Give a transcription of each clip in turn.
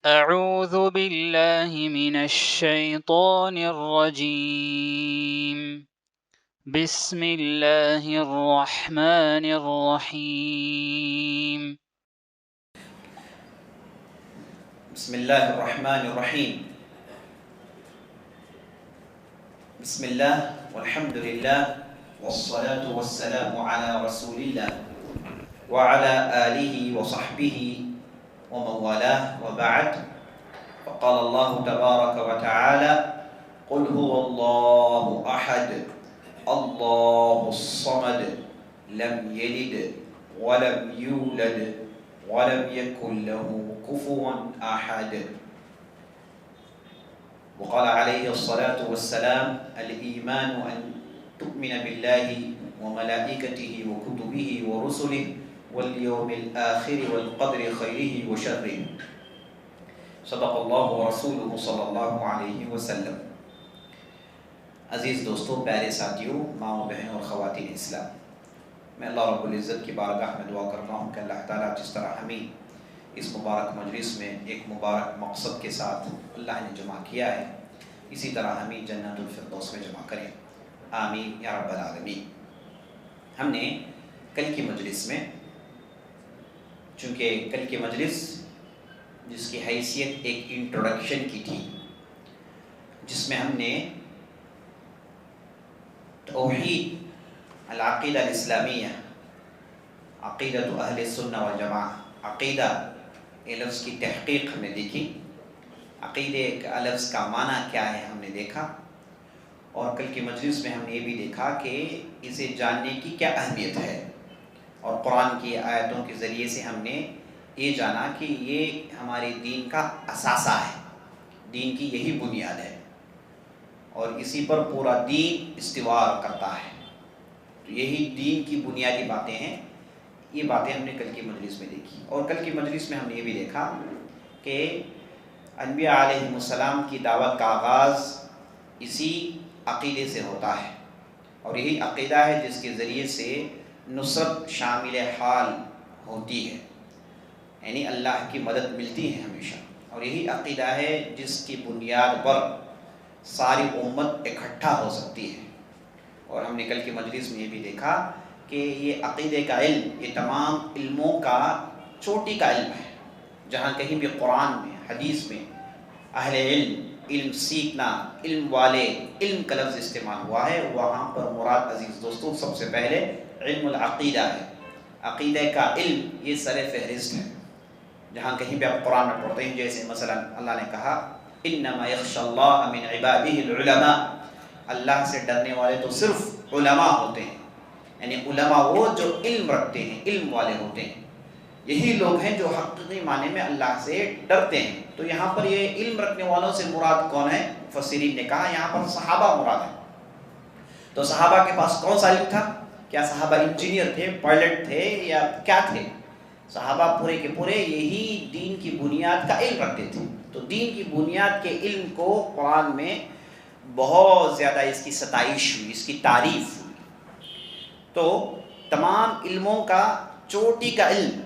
أعوذ بالله من الشيطان الرجيم بسم الله الرحمن الرحيم بسم الله الرحمن الرحيم بسم الله والحمد لله والصلاة والسلام على رسول الله وعلى آله وصحبه ومن والاه وبعد فقال الله تبارك وتعالى قل هو الله أحد الله الصمد لم يلد ولم يولد ولم يكن له كفوا أحد وقال عليه الصلاة والسلام الإيمان أن تؤمن بالله وملائكته وكتبه ورسله واليوم الآخر والقدر خيره وشره صدق الله ورسوله صلی اللہ علیہ وسلم. عزیز دوستو، پیارے ساتھیوں، ماؤں بہنوں اور خواتین اسلام، میں اللہ رب العزت کی بارگاہ میں دعا کرتا ہوں کہ اللہ تعالیٰ جس طرح ہمیں اس مبارک مجلس میں ایک مبارک مقصد کے ساتھ اللہ نے جمع کیا ہے، اسی طرح ہمیں جنت الفردوس میں جمع کریں، آمین یا رب العالمین. ہم نے کل کی مجلس میں، چونکہ کل کی مجلس جس کی حیثیت ایک انٹروڈکشن کی تھی، جس میں ہم نے توحید العقیدہ الاسلامیہ، عقیدۃ اہل السنہ والجماعہ، عقیدہ لفظ کی تحقیق ہم نے دیکھی، عقیدے کا لفظ کا معنی کیا ہے ہم نے دیکھا، اور کل کی مجلس میں ہم نے یہ بھی دیکھا کہ اسے جاننے کی کیا اہمیت ہے، اور قرآن کی آیتوں کے ذریعے سے ہم نے یہ جانا کہ یہ ہمارے دین کا اثاثہ ہے، دین کی یہی بنیاد ہے، اور اسی پر پورا دین استوار کرتا ہے. تو یہی دین کی بنیادی باتیں ہیں. یہ باتیں ہم نے کل کی مجلس میں دیکھی، اور کل کی مجلس میں ہم نے یہ بھی دیکھا کہ انبیاء علیہ السلام کی دعوت کا آغاز اسی عقیدے سے ہوتا ہے، اور یہی عقیدہ ہے جس کے ذریعے سے نصرت شامل حال ہوتی ہے، یعنی اللہ کی مدد ملتی ہے ہمیشہ، اور یہی عقیدہ ہے جس کی بنیاد پر ساری امت اکٹھا ہو سکتی ہے. اور ہم نے کل کی مجلس میں یہ بھی دیکھا کہ یہ عقیدے کا علم یہ تمام علموں کا چوٹی کا علم ہے. جہاں کہیں بھی قرآن میں، حدیث میں اہل علم، علم سیکھنا، علم والے، علم کا لفظ استعمال ہوا ہے، وہاں پر مراد عزیز دوستوں سب سے پہلے علم العقیدہ ہے. عقیدہ کا علم یہ سر فہرست ہے. جہاں کہیں بھی آپ قرآن میں پڑھتے ہیں، جیسے مثلا اللہ نے کہا انما یخشی اللہ من عبادہ العلماء، اللہ سے ڈرنے والے تو صرف علماء ہوتے ہیں، یعنی علماء وہ جو علم رکھتے ہیں، علم والے ہوتے ہیں، یہی لوگ ہیں جو حقیقی معنی میں اللہ سے ڈرتے ہیں. تو یہاں پر یہ علم رکھنے والوں سے مراد کون ہے؟ مفسرین نے کہا یہاں پر صحابہ مراد ہے. تو صحابہ کے پاس کون سا علم تھا؟ کیا صحابہ انجینئر تھے، پائلٹ تھے، یا کیا تھے؟ صحابہ پورے کے پورے یہی دین کی بنیاد کا علم رکھتے تھے. تو دین کی بنیاد کے علم کو قرآن میں بہت زیادہ اس کی ستائش ہوئی، اس کی تعریف ہوئی. تو تمام علموں کا چوٹی کا علم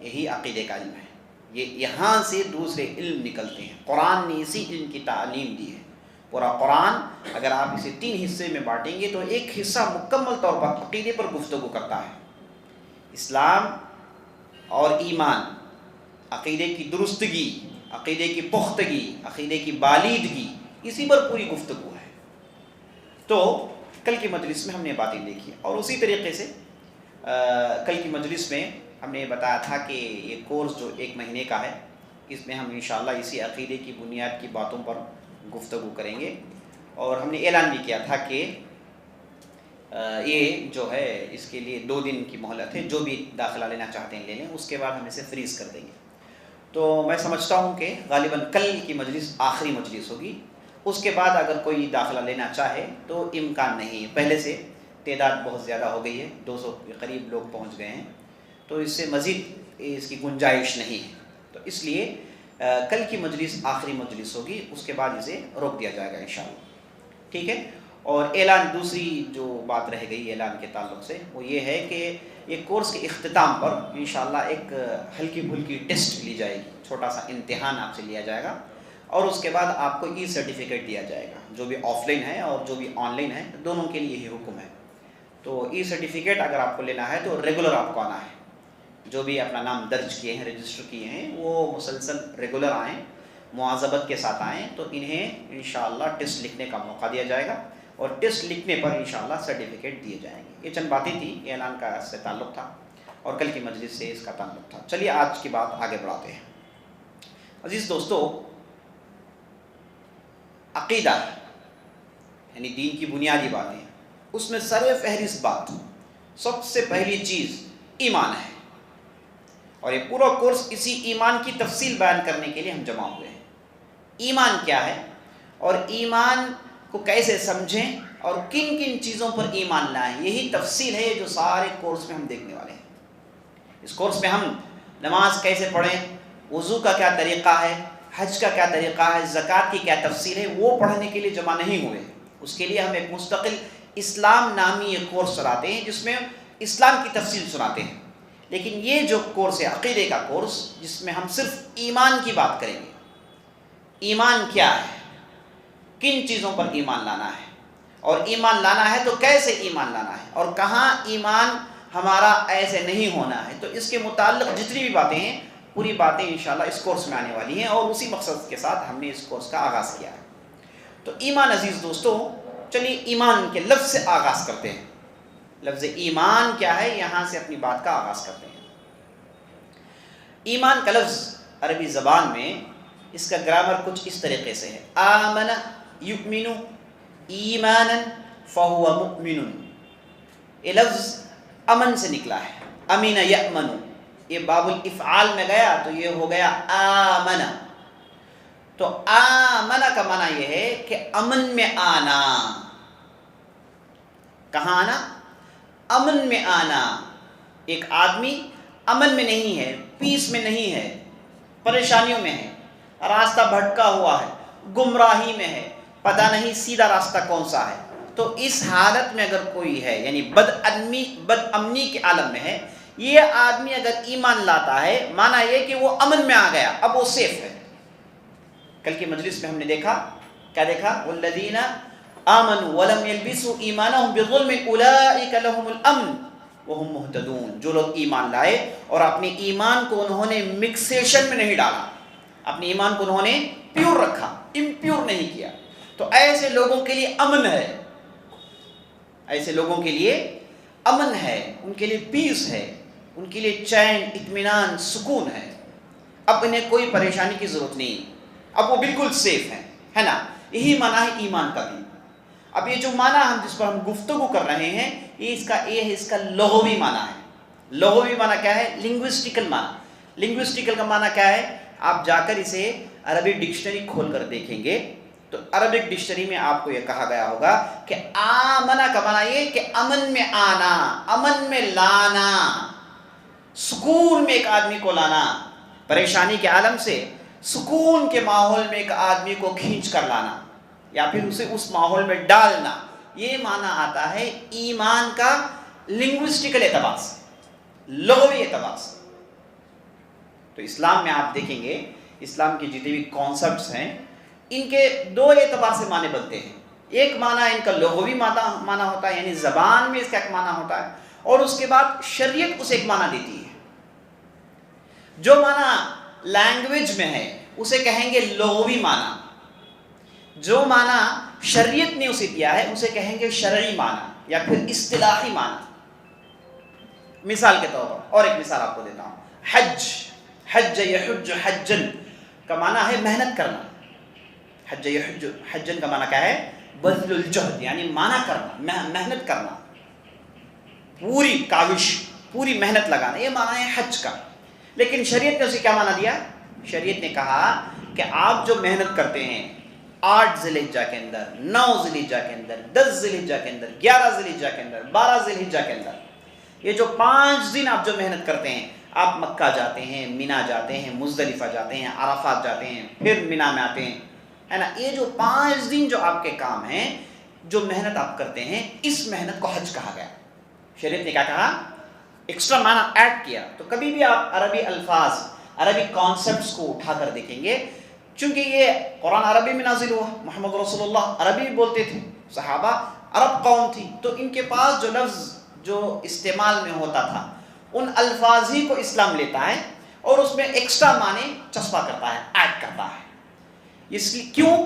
یہی عقیدے کا علم ہے. یہ یہاں سے دوسرے علم نکلتے ہیں. قرآن نے اسی علم کی تعلیم دی ہے. پورا قرآن اگر آپ اسے 3 حصے میں بانٹیں گے تو ایک حصہ مکمل طور پر عقیدے پر گفتگو کرتا ہے. اسلام اور ایمان، عقیدے کی درستگی، عقیدے کی پختگی، عقیدے کی بالیدگی، اسی پر پوری گفتگو ہے. تو کل کی مجلس میں ہم نے باتیں دیکھی، اور اسی طریقے سے کل کی مجلس میں ہم نے بتایا تھا کہ یہ کورس جو 1 مہینے کا ہے، اس میں ہم انشاءاللہ اسی عقیدے کی بنیاد کی باتوں پر گفتگو کریں گے. اور ہم نے اعلان بھی کیا تھا کہ یہ جو ہے اس کے لیے 2 دن کی مہلت ہے، جو بھی داخلہ لینا چاہتے ہیں لے لیں، اس کے بعد ہم اسے فریز کر دیں گے. تو میں سمجھتا ہوں کہ غالباً کل کی مجلس آخری مجلس ہوگی. اس کے بعد اگر کوئی داخلہ لینا چاہے تو امکان نہیں ہے. پہلے سے تعداد بہت زیادہ ہو گئی ہے، 200 کے قریب لوگ پہنچ گئے ہیں، تو اس سے مزید اس کی گنجائش نہیں ہے. تو اس لیے کل کی مجلس آخری مجلس ہوگی، اس کے بعد اسے روک دیا جائے گا انشاءاللہ. ٹھیک ہے. اور اعلان، دوسری جو بات رہ گئی اعلان کے تعلق سے، وہ یہ ہے کہ یہ کورس کے اختتام پر انشاءاللہ ایک ہلکی پھلکی ٹیسٹ لی جائے گی، چھوٹا سا امتحان آپ سے لیا جائے گا، اور اس کے بعد آپ کو ای سرٹیفکیٹ دیا جائے گا، جو بھی آف لائن ہے اور جو بھی آن لائن ہے، دونوں کے لیے یہی حکم ہے۔ تو ای سرٹیفکیٹ اگر آپ کو لینا ہے تو ریگولر آپ کو آنا ہے، جو بھی اپنا نام درج کیے ہیں، رجسٹر کیے ہیں، وہ مسلسل ریگولر آئیں، مواظبت کے ساتھ آئیں، تو انہیں انشاءاللہ ٹیسٹ لکھنے کا موقع دیا جائے گا، اور ٹیسٹ لکھنے پر انشاءاللہ سرٹیفکیٹ دیے جائیں گے۔ یہ چند باتیں تھیں، یہ اعلان کا اس سے تعلق تھا اور کل کی مجلس سے اس کا تعلق تھا۔ چلیے آج کی بات آگے بڑھاتے ہیں۔ عزیز دوستو، عقیدہ یعنی دین کی بنیادی باتیں، اس میں سر فہرست بات، سب سے پہلی چیز ایمان ہے، اور یہ پورا کورس اسی ایمان کی تفصیل بیان کرنے کے لیے ہم جمع ہوئے ہیں۔ ایمان کیا ہے اور ایمان کو کیسے سمجھیں اور کن کن چیزوں پر ایمان لائیں، یہی تفصیل ہے جو سارے کورس میں ہم دیکھنے والے ہیں۔ اس کورس میں ہم نماز کیسے پڑھیں، وضو کا کیا طریقہ ہے، حج کا کیا طریقہ ہے، زکوٰۃ کی کیا تفصیل ہے، وہ پڑھنے کے لیے جمع نہیں ہوئے۔ اس کے لیے ہم ایک مستقل اسلام نامی ایک کورس چلاتے ہیں جس میں اسلام کی تفصیل سناتے ہیں، لیکن یہ جو کورس ہے عقیدے کا کورس، جس میں ہم صرف ایمان کی بات کریں گے۔ ایمان کیا ہے، کن چیزوں پر ایمان لانا ہے، اور ایمان لانا ہے تو کیسے ایمان لانا ہے، اور کہاں ایمان ہمارا ایسے نہیں ہونا ہے، تو اس کے متعلق جتنی بھی باتیں ہیں، پوری باتیں انشاءاللہ اس کورس میں آنے والی ہیں، اور اسی مقصد کے ساتھ ہم نے اس کورس کا آغاز کیا ہے۔ تو ایمان عزیز دوستو، چلیے ایمان کے لفظ سے آغاز کرتے ہیں۔ لفظ ایمان کیا ہے، یہاں سے اپنی بات کا آغاز کرتے ہیں۔ ایمان کا لفظ عربی زبان میں اس کا گرامر کچھ اس طریقے سے ہے، آمن یؤمن ایمانا فہو مؤمن۔ یہ لفظ امن سے نکلا ہے، امین یأمن، یہ باب الافعال میں گیا تو یہ ہو گیا آمن۔ تو آمن کا معنی یہ ہے کہ امن میں آنا۔ کہاں آنا؟ امن میں آنا۔ ایک آدمی امن میں نہیں ہے، پیس میں نہیں ہے، پریشانیوں میں ہے، راستہ بھٹکا ہوا ہے، گمراہی میں ہے، پتہ نہیں سیدھا راستہ کون سا ہے، تو اس حالت میں اگر کوئی ہے، یعنی بد امنی کے عالم میں ہے، یہ آدمی اگر ایمان لاتا ہے، مانا یہ کہ وہ امن میں آ گیا، اب وہ سیف ہے۔ کل کی مجلس میں ہم نے دیکھا، کیا دیکھا؟ والذین آمنوا ولم یلبسوا ایمانہم بظلم اولئک لہم الامن وہم مہتدون۔ جو لوگ ایمان لائے اور اپنے ایمان کو انہوں نے مکسیشن میں نہیں ڈالا، اپنے ایمان کو انہوں نے پیور رکھا، امپیور نہیں کیا، تو ایسے لوگوں کے لیے امن ہے، ایسے لوگوں کے لیے امن ہے، ان کے لیے پیس ہے، ان کے لیے چین، اطمینان، سکون ہے۔ اب انہیں کوئی پریشانی کی ضرورت نہیں، اب وہ بالکل سیف ہیں، ہے نا؟ یہی معنی ہے ایمان کا بھی۔ اب یہ جو معنی ہم جس پر ہم گفتگو کر رہے ہیں، یہ اس کا لغوی معنی ہے۔ لغوی معنی کیا ہے؟ لنگوسٹیکل معنی۔ لنگوسٹیکل کا معنی کیا ہے؟ آپ جا کر اسے عربی ڈکشنری کھول کر دیکھیں گے تو عربک ڈکشنری میں آپ کو یہ کہا گیا ہوگا کہ آمنہ کا معنی یہ کہ امن میں آنا، امن میں لانا، سکون میں ایک آدمی کو لانا، پریشانی کے عالم سے سکون کے ماحول میں ایک آدمی کو کھینچ کر لانا، یا پھر اسے اس ماحول میں ڈالنا، یہ معنی آتا ہے ایمان کا لنگوسٹیکل اعتبار سے، لغوی اعتبار سے۔ تو اسلام میں آپ دیکھیں گے، اسلام کے جتنے بھی کانسیپٹس ہیں، ان کے دو اعتبار سے معنی بنتے ہیں۔ ایک معنی ان کا لغوی معنی ہوتا ہے، یعنی زبان میں اس کا ایک معنی ہوتا ہے، اور اس کے بعد شریعت اسے ایک معنی دیتی ہے۔ جو معنی لینگویج میں ہے اسے کہیں گے لغوی معنی، جو معنی شریعت نے اسے دیا ہے اسے کہیں گے شرعی معنی یا پھر اصطلاحی معنی۔ مثال کے طور پر اور ایک مثال آپ کو دیتا ہوں، حج یحج حجن کا معنی ہے محنت کرنا۔ حج یحج حجن کا معنی کیا ہے؟ بذل الجہد، یعنی معنی کرنا، محنت کرنا، پوری کاوش، پوری محنت لگانا، یہ معنی ہے حج کا۔ لیکن شریعت نے اسے کیا معنی دیا؟ شریعت نے کہا کہ آپ جو محنت کرتے ہیں 8 ذی الحجہ کے اندر، 9 ذی الحجہ کے اندر، 10 ذی الحجہ کے اندر، 11 ذی الحجہ کے اندر، 12 ذی الحجہ کے اندر، یہ جو 5 دن آپ جو محنت کرتے ہیں، آپ مکہ جاتے ہیں، مینا جاتے ہیں، مزدلفہ جاتے ہیں، عرفات جاتے ہیں، پھر مینا میں آتے ہیں، ہے نا؟ یہ جو 5 دن جو آپ کے کام ہیں، جو محنت آپ کرتے ہیں، اس محنت کو حج کہا گیا۔ شریعت نے کیا کہا؟ ایکسٹرا معنی ایڈ کیا. تو کبھی بھی آپ عربی الفاظ، عربی کانسیپٹس کو اٹھا کر دیکھیں گے، چونکہ یہ قرآن عربی میں نازل ہوا، محمد رسول اللہ عربی بھی بولتے تھے، صحابہ عرب قوم تھی، تو ان کے پاس جو لفظ جو استعمال میں ہوتا تھا ان الفاظ ہی کو اسلام لیتا ہے اور اس میں ایکسٹرا معنی چسپا کرتا ہے، ایڈ کرتا ہے. اس لیے کیوں؟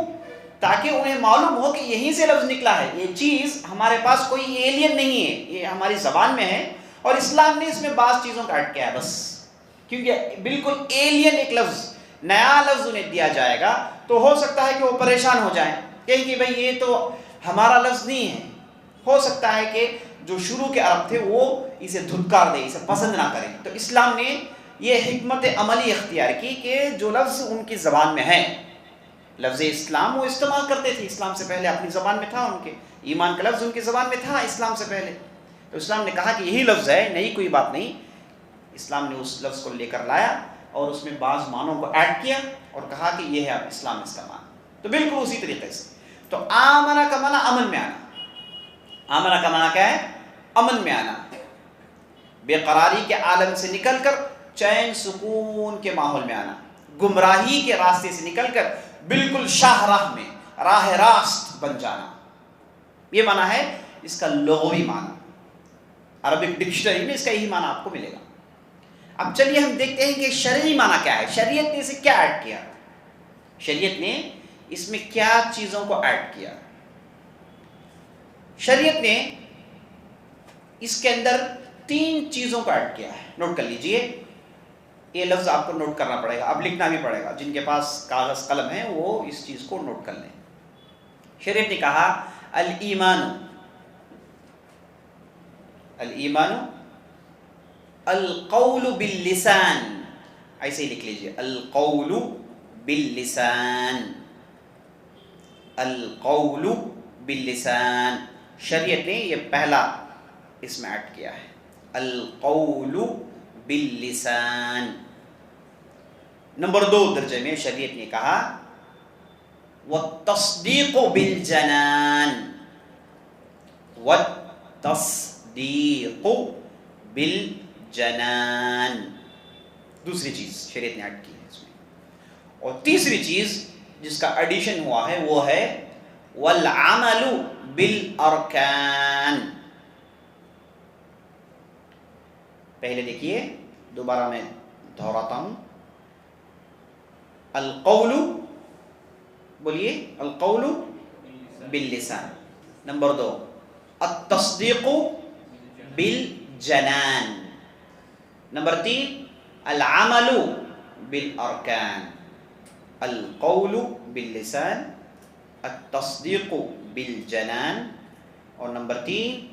تاکہ انہیں معلوم ہو کہ یہیں سے لفظ نکلا ہے، یہ چیز ہمارے پاس کوئی ایلین نہیں ہے، یہ ہماری زبان میں ہے اور اسلام نے اس میں بعض چیزوں کا ایڈ کیا ہے بس. کیونکہ بالکل ایلین ایک لفظ، نیا لفظ انہیں دیا جائے گا تو ہو سکتا ہے کہ وہ پریشان ہو جائیں، کہیں کہ بھئی یہ تو ہمارا لفظ نہیں ہے. ہو سکتا ہے کہ جو شروع کے عرب تھے وہ اسے دھتکار دیں، اسے پسند نہ کریں. تو اسلام نے یہ حکمت عملی اختیار کی کہ جو لفظ ان کی زبان میں ہے، لفظ اسلام وہ استعمال کرتے تھے، اسلام سے پہلے اپنی زبان میں تھا، ان کے ایمان کا لفظ ان کی زبان میں تھا اسلام سے پہلے. تو اسلام نے کہا کہ یہی لفظ ہے، نئی کوئی بات نہیں. اسلام نے اس لفظ کو لے کر لایا اور اس میں بعض معنوں کو ایڈ کیا اور کہا کہ یہ ہے اب اسلام استعمال. تو بالکل اسی طریقے سے. تو آمنہ کا معنی امن میں آنا. آمنہ کا معنی کیا ہے؟ امن میں آنا، بے قراری کے عالم سے نکل کر چین سکون کے ماحول میں آنا، گمراہی کے راستے سے نکل کر بالکل شاہراہ میں راہ راست بن جانا. یہ معنی ہے اس کا لغوی معنی. عربک ڈکشنری میں اس کا یہی معنی آپ کو ملے گا. اب چلیے ہم دیکھتے ہیں کہ شرعی معنی کیا ہے. شریعت نے اسے کیا ایڈ کیا؟ شریعت نے اس میں کیا چیزوں کو ایڈ کیا؟ شریعت نے اس کے اندر 3 چیزوں کو ایڈ کیا ہے. نوٹ کر لیجئے، یہ لفظ آپ کو نوٹ کرنا پڑے گا، اب لکھنا بھی پڑے گا. جن کے پاس کاغذ قلم ہے وہ اس چیز کو نوٹ کر لیں. شریعت نے کہا الایمان، الایمان القول باللسان. ایسے ہی لکھ لیجئے، القول باللسان، القول باللسان. شریعت نے یہ پہلا اس میں ایڈ کیا ہے، القول باللسان. نمبر 2 درجے میں شریعت نے کہا والتصدیق بالجنان، والتصدیق بالجنان. دوسری چیز شریعت نے ایڈ کی ہے اس میں. اور تیسری چیز جس کا ایڈیشن ہوا ہے وہ ہے والعمل بالارکان. پہلے دیکھیے، دوبارہ میں دہراتا ہوں. القول، بولیے، القول باللسان. نمبر 2 التصدیق بالجنان. نمبر 3 العمل بالارکان. القول باللسان، التصدیق بالجنان، اور نمبر 3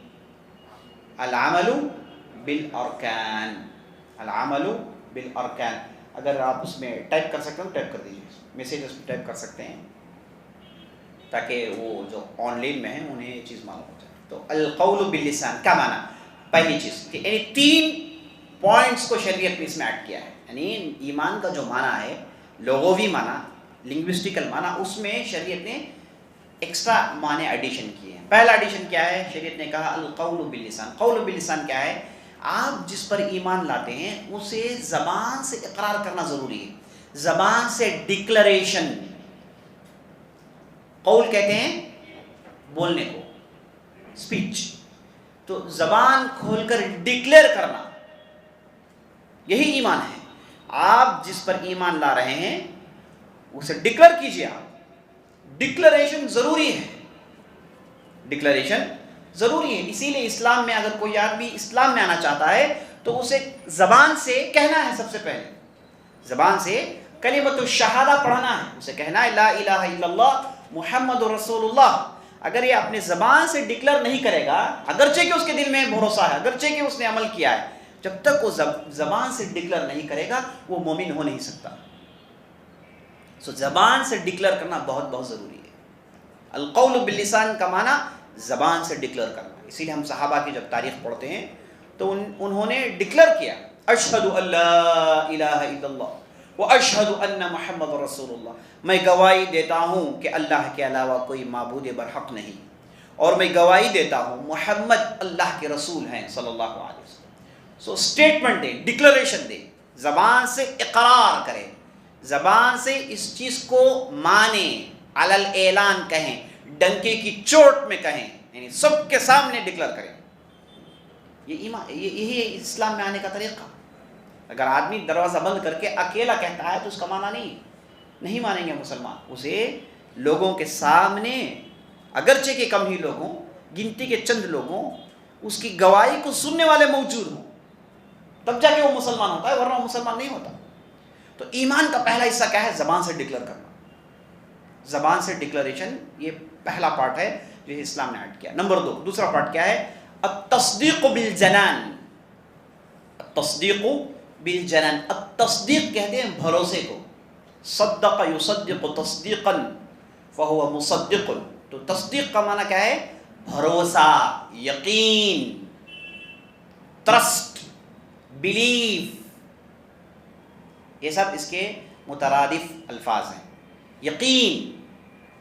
العمل بالارکان. العمل بالارکان. اگر آپ اس میں ٹائپ کر سکتے ہو ٹائپ کر دیجیے، میسیج اس میں ٹائپ کر سکتے ہیں تاکہ وہ جو آن لائن میں ہیں انہیں یہ چیز معلوم ہو جائے. تو القول باللسان کا معنی، پہلی چیز کہ یعنی 3 پوائنٹس کو شریعت نے اس میں ایڈ کیا ہے. یعنی ایمان کا جو معنی ہے، لغوی معنی، لنگوسٹیکل معنی، اس میں شریعت نے ایکسٹرا معنی ایڈیشن کیے ہیں. پہلا ایڈیشن کیا ہے؟ شریعت نے کہا القول باللسان. قول باللسان کیا ہے؟ آپ جس پر ایمان لاتے ہیں اسے زبان سے اقرار کرنا ضروری ہے، زبان سے ڈکلریشن. قول کہتے ہیں بولنے کو، اسپیچ. تو زبان کھول کر ڈکلیئر کرنا، یہی ایمان ہے. آپ جس پر ایمان لا رہے ہیں اسے ڈکلیئر کیجیے. آپ ڈکلریشن ضروری ہے، ڈکلریشن ضروری ہے. اسی لیے اسلام میں اگر کوئی آدمی اسلام میں آنا چاہتا ہے تو اسے زبان سے کہنا ہے، سب سے پہلے زبان سے کلمۃ الشہادہ پڑھنا ہے، اسے کہنا ہے لا الہ الا اللہ محمد رسول اللہ. اگر یہ اپنے زبان سے ڈکلیئر نہیں کرے گا، اگرچہ کہ اس کے دل میں بھروسہ ہے، اگرچہ کہ اس نے عمل کیا ہے، جب تک وہ زبان سے ڈکلیئر نہیں کرے گا وہ مومن ہو نہیں سکتا. سو زبان سے ڈکلیئر کرنا بہت بہت ضروری ہے. القول باللسان کا معنی زبان سے ڈکلیئر کرنا. اسی لیے ہم صحابہ کی جب تاریخ پڑھتے ہیں تو انہوں نے ڈکلیئر کیا اشہد ان لا الہ الا اللہ واشہد ان محمد رسول اللہ. میں گواہی دیتا ہوں کہ اللہ کے علاوہ کوئی معبود برحق نہیں، اور میں گواہی دیتا ہوں محمد اللہ کے رسول ہیں صلی اللہ علیہ وسلم. سو اسٹیٹمنٹ دے، ڈکلریشن دے، زبان سے اقرار کرے، زبان سے اس چیز کو مانے، علل اعلان کہیں، ڈنکے کی چوٹ میں کہیں، یعنی سب کے سامنے ڈکلیئر کریں۔ یہ ایمان، یہی ہے اسلام میں آنے کا طریقہ۔ اگر آدمی دروازہ بند کر کے اکیلا کہتا ہے تو اس کا معنی نہیں مانیں گے مسلمان، اسے لوگوں کے سامنے، اگرچہ کہ کم ہی لوگوں، گنتی کے چند لوگوں، اس کی گواہی کو سننے والے موجود ہوں، تب جا کے وہ مسلمان ہوتا ہے، ورنہ وہ مسلمان نہیں ہوتا۔ تو ایمان کا پہلا حصہ کیا ہے؟ زبان سے ڈکلیئر کرنا، زبان سے ڈکلریشن، یہ پہلا پارٹ ہے جو اسلام نے ایڈ کیا۔ نمبر 2، دوسرا پارٹ کیا ہے؟ التصدیق بالجنان، التصدیق بالجنان، التصدیق کہتے ہیں بھروسے کو، صدق یصدق تصدیقا فهو مصدق، تو تصدیق کا معنی کیا ہے؟ بھروسہ، یقین، ٹرسٹ، بلیف، یہ سب اس کے مترادف الفاظ ہیں۔ یقین،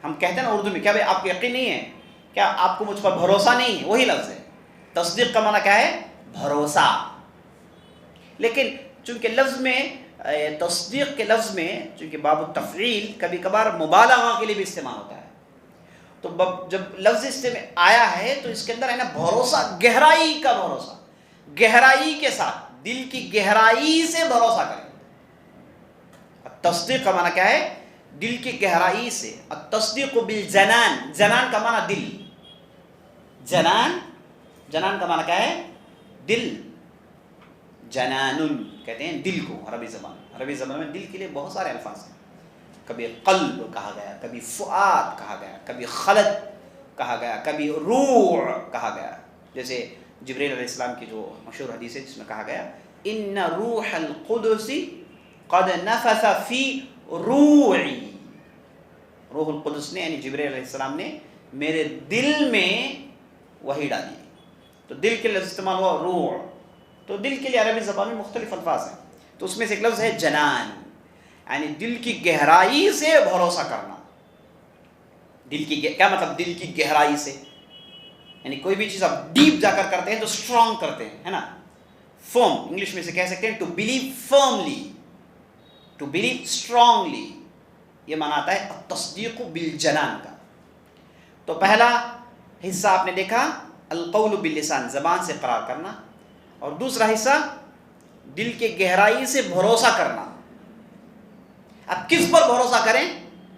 ہم کہتے ہیں نا اردو میں، کیا بھائی آپ کو یقین نہیں ہے؟ کیا آپ کو مجھ پر بھروسہ نہیں ہے؟ وہی لفظ ہے۔ تصدیق کا معنی کیا ہے؟ بھروسہ۔ لیکن چونکہ لفظ میں، تصدیق کے لفظ میں چونکہ باب التفعیل کبھی کبھار مبالغہ کے لیے بھی استعمال ہوتا ہے، تو جب لفظ اس میں آیا ہے تو اس کے اندر ہے نا بھروسہ، گہرائی کا بھروسہ، گہرائی کے ساتھ، دل کی گہرائی سے بھروسہ کریں۔ تصدیق کا معنی کیا ہے؟ دل کی گہرائی سے۔ التصدیق بالجنان، جنان کا معنی دل، جنان، جنان کا معنی کیا ہے؟ دل، جنان کہتے ہیں دل کو عربی زبان میں۔ عربی زبان میں دل کے لیے بہت سارے الفاظ ہیں، کبھی قلب کہا گیا، کبھی فؤاد کہا گیا، کبھی خلد کہا گیا، کبھی روح کہا گیا، جیسے جبریل علیہ السلام کی جو مشہور حدیث ہے جس میں کہا گیا ان روح القدس قد نفث فی روحی، روح القدس نے یعنی جبریل علیہ السلام نے میرے دل میں وحی ڈالی، تو دل کے لفظ استعمال ہوا روح، تو دل کے لیے عربی زبان میں مختلف الفاظ ہیں، تو اس میں سے ایک لفظ ہے جنان، یعنی دل کی گہرائی سے بھروسہ کرنا۔ دل کی کیا مطلب؟ دل کی گہرائی سے، یعنی کوئی بھی چیز آپ ڈیپ جا کر کرتے ہیں تو اسٹرانگ کرتے ہیں، ہے نا، فرم، انگلش میں سے کہہ سکتے ہیں to believe firmly, to believe strongly, یہ معنی آتا ہے التصدیق بالجنان کا۔ تو پہلا حصہ آپ نے دیکھا القول باللسان، زبان سے اقرار کرنا، اور دوسرا حصہ دل کے گہرائی سے بھروسہ کرنا۔ اب کس پر بھروسہ کریں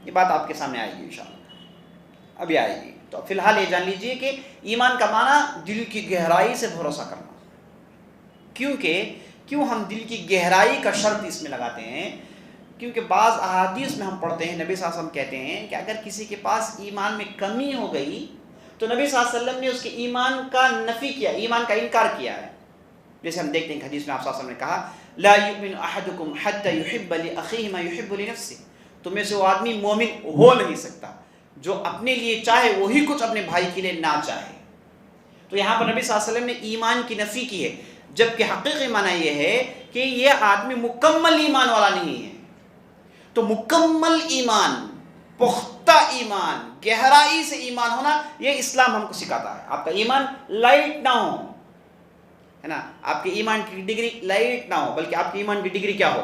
یہ بات آپ کے سامنے آئے گی انشاءاللہ، ابھی آئے گی۔ تو فی الحال یہ جان لیجئے کہ ایمان کا معنی دل کی گہرائی سے بھروسہ کرنا۔ کیوں ہم دل کی گہرائی کا شرط اس میں لگاتے ہیں؟ کیونکہ بعض احادیث میں ہم پڑھتے ہیں نبی صلی اللہ علیہ وسلم کہتے ہیں کہ اگر کسی کے پاس ایمان میں کمی ہو گئی تو نبی صلی اللہ علیہ وسلم نے اس کے ایمان کا نفی کیا، ایمان کا انکار کیا ہے۔ جیسے ہم دیکھتے ہیں کہ حدیث میں آپ صلی اللہ علیہ وسلم نے کہا لا یؤمن احدکم حتی یحب لاخیہ ما یحب لنفسہ، تم میں سے وہ آدمی مومن ہو نہیں سکتا جو اپنے لیے چاہے وہی کچھ اپنے بھائی کے لیے نہ چاہے۔ تو یہاں پر نبی صلی اللہ علیہ وسلم نے ایمان کی نفی کی ہے، جبکہ حقیقی معنی یہ ہے کہ یہ آدمی مکمل ایمان والا نہیں ہے۔ تو مکمل ایمان، پختہ ایمان، گہرائی سے ایمان ہونا، یہ اسلام ہم کو سکھاتا ہے۔ آپ کا ایمان لائٹ نہ ہو، ہے نا، آپ کے ایمان کی ڈگری لائٹ نہ ہو، بلکہ آپ کے ایمان کی ڈگری کیا ہو؟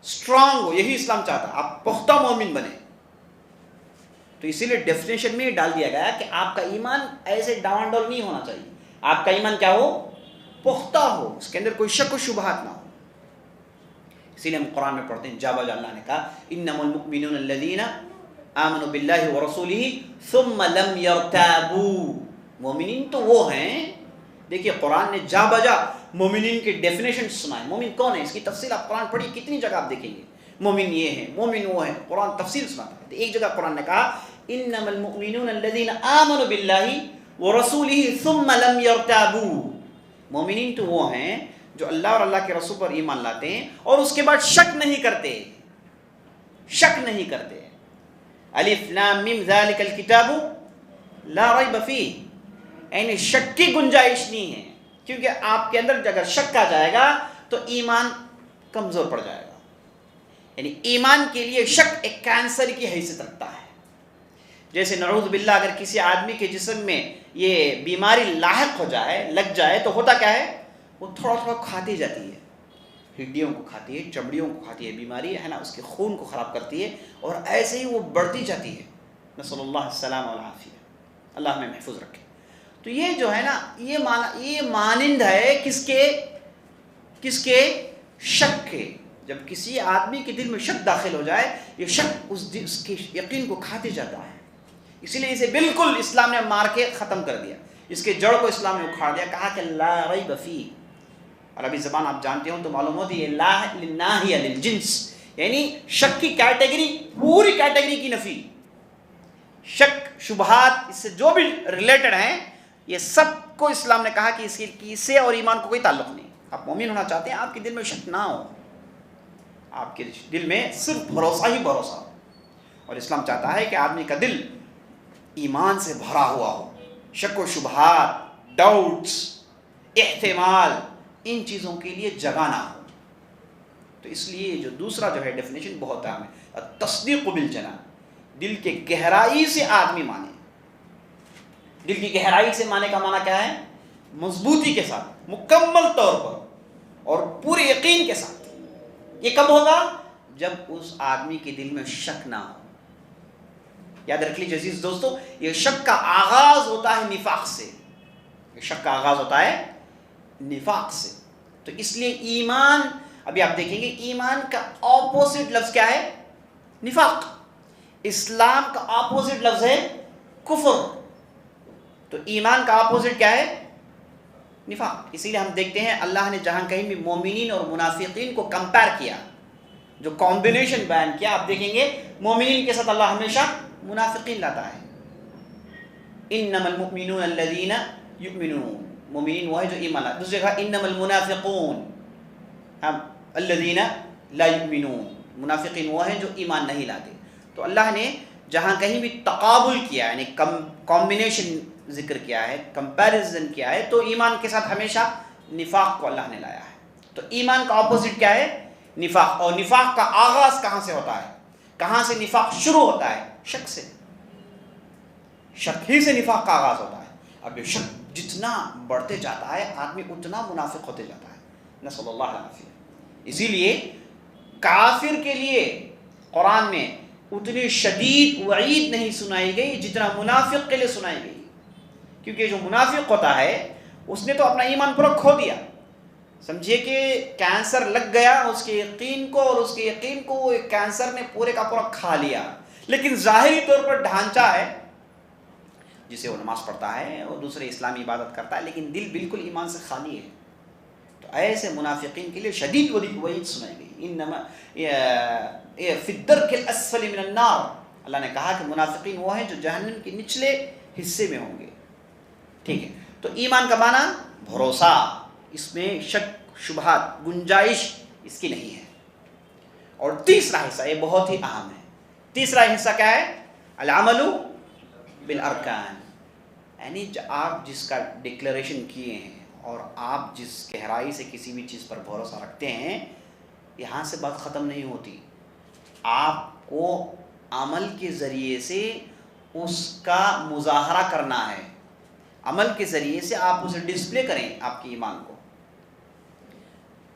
اسٹرانگ ہو، یہی اسلام چاہتا ہے، آپ پختہ مومن بنے۔ تو اسی لیے ڈیفینیشن میں ڈال دیا گیا کہ آپ کا ایمان ایسے ڈاون ڈول نہیں ہونا چاہیے، آپ کا ایمان کیا ہو؟ پختہ ہو، اس کے اندر کوئی شک و شبہات نہ ہو۔ اسی لیے ہم قرآن میں پڑھتے ہیں جابا اللہ نے کہا انما المؤمنون الذین آمنوا باللہ ورسولہ ثم لم یرتابوا، مومنین تو وہ ہیں، دیکھیے قرآن نے جا بجا مومنین کی ڈیفینیشن سنائے۔ مومن کون ہے اس کی تفصیل آپ قرآن پڑھی کتنی جگہ آپ دیکھیں گے، مومن یہ ہے، مومن وہ ہے، قرآن تفصیل سناتا ہے۔ ایک جگہ قرآن نے کہا انما المؤمنون الذین آمنوا باللہ ورسولہ ثم لم یرتابوا، مومنین تو وہ ہیں جو اللہ اور اللہ کے رسول پر ایمان لاتے ہیں اور اس کے بعد شک نہیں کرتے، شک نہیں کرتے۔ الف لام میم ذالک الکتاب لا ریب فیہ، یعنی شک کی گنجائش نہیں ہے، کیونکہ آپ کے اندر اگر شک آ جائے گا تو ایمان کمزور پڑ جائے گا۔ یعنی ایمان کے لیے شک ایک کینسر کی حیثیت رکھتا ہے۔ جیسے نعوذ باللہ اگر کسی آدمی کے جسم میں یہ بیماری لاحق ہو جائے، لگ جائے، تو ہوتا کیا ہے؟ وہ تھوڑا تھوڑا کھاتی جاتی ہے، ہڈیوں کو کھاتی ہے، چمڑیوں کو کھاتی ہے، بیماری ہے نا اس کے خون کو خراب کرتی ہے، اور ایسے ہی وہ بڑھتی جاتی ہے۔ نسأل اللہ السلام والعافیہ، اللہ ہمیں محفوظ رکھے۔ تو یہ جو ہے نا یہ مانند ہے کس کے شک کے۔ جب کسی آدمی کے دل میں شک داخل ہو جائے، یہ شک اس کے یقین کو کھاتے جاتا ہے، اسی لیے اسے بالکل اسلام نے مار کے ختم کر دیا، اس کے جڑ کو اسلام نے اکھاڑ دیا، کہا کہ لا ریب فیہ۔ عربی زبان آپ جانتے ہو تو معلوم ہوتی ہے لا للناہیہ للجنس، یعنی شک کی کیٹیگری، پوری کیٹیگری کی نفی۔ شک شبہات اس سے جو بھی ریلیٹڈ ہیں یہ سب کو اسلام نے کہا کہ اس سے اور ایمان کو کوئی تعلق نہیں۔ آپ مومن ہونا چاہتے ہیں، آپ کے دل میں شک نہ ہو، آپ کے دل میں صرف بھروسہ ہی بھروسہ ہو، اور اسلام چاہتا ہے کہ آدمی کا دل ایمان سے بھرا ہوا ہو، شک و شبہات، ڈاؤٹس، احتمال، ان چیزوں کے لیے جگہ نہ ہو۔ تو اس لیے جو دوسرا جو ہے ڈیفینیشن بہت اہم ہے، تصدیق بالجنان، دل کے گہرائی سے آدمی مانے۔ دل کی گہرائی سے مانے کا معنی کیا ہے؟ مضبوطی کے ساتھ، مکمل طور پر اور پورے یقین کے ساتھ۔ یہ کب ہوگا؟ جب اس آدمی کے دل میں شک نہ ہو۔ یاد رکھ لیجیے عزیز دوستو، یہ شک کا آغاز ہوتا ہے نفاق سے، یہ شک کا آغاز ہوتا ہے نفاق سے۔ تو اس لیے ایمان، ابھی آپ دیکھیں گے ایمان کا اپوزٹ لفظ کیا ہے؟ نفاق۔ اسلام کا اپوزٹ لفظ ہے کفر، تو ایمان کا اپوزٹ کیا ہے؟ نفاق۔ اسی لیے ہم دیکھتے ہیں اللہ نے جہاں کہیں بھی مومنین اور منافقین کو کمپیئر کیا، جو کمبینیشن بیان کیا، آپ دیکھیں گے مومنین کے ساتھ اللہ ہمیشہ منافقین لاتا ہے۔ انما المؤمنون الذین یؤمنون، مومنین وہ ہے جو ایمان لاتے۔ دوسری جگہ انما المنافقون الذین لا یؤمنون، منافقین وہ ہیں جو ایمان نہیں لاتے۔ تو اللہ نے جہاں کہیں بھی تقابل کیا، یعنی کمبینیشن ذکر کیا ہے، کمپیریزن کیا ہے، تو ایمان کے ساتھ ہمیشہ نفاق کو اللہ نے لایا ہے۔ تو ایمان کا اپوزٹ کیا ہے؟ نفاق۔ اور نفاق کا آغاز کہاں سے ہوتا ہے؟ کہاں سے نفاق شروع ہوتا ہے؟ شک سے۔ شک ہی سے نفاق کا آغاز ہوتا ہے۔ اب یہ شک جتنا بڑھتے جاتا ہے آدمی اتنا منافق ہوتے جاتا ہے، نسأل اللہ العافیہ۔ اسی لیے کافر کے لیے قرآن میں اتنی شدید وعید نہیں سنائی گئی جتنا منافق کے لیے سنائی گئی، کیونکہ جو منافق ہوتا ہے اس نے تو اپنا ایمان پورا کھو دیا۔ سمجھیے کہ کینسر لگ گیا اس کے یقین کو، اور اس کے یقین کو وہ کینسر نے پورے کا پورا کھا لیا، لیکن ظاہری طور پر ڈھانچہ ہے جسے وہ نماز پڑھتا ہے اور دوسرے اسلامی عبادت کرتا ہے، لیکن دل بالکل ایمان سے خالی ہے۔ تو ایسے منافقین کے لیے شدید وعید سنائی گئی، انما فی الدرک الاسفل من النار۔ اللہ نے کہا کہ منافقین وہ ہیں جو جہنم کے نچلے حصے میں ہوں گے۔ ٹھیک ہے، تو ایمان کا معنی بھروسہ، اس میں شک شبہات گنجائش اس کی نہیں ہے۔ اور تیسرا حصہ یہ بہت ہی اہم ہے، تیسرا حصہ کیا ہے؟ العمل بالارکان، یعنی آپ جس کا ڈکلیریشن کیے ہیں اور آپ جس گہرائی سے کسی بھی چیز پر بھروسہ رکھتے ہیں، یہاں سے بات ختم نہیں ہوتی، آپ کو عمل کے ذریعے سے اس کا مظاہرہ کرنا ہے، عمل کے ذریعے سے آپ اسے ڈسپلے کریں آپ کی ایمان کو۔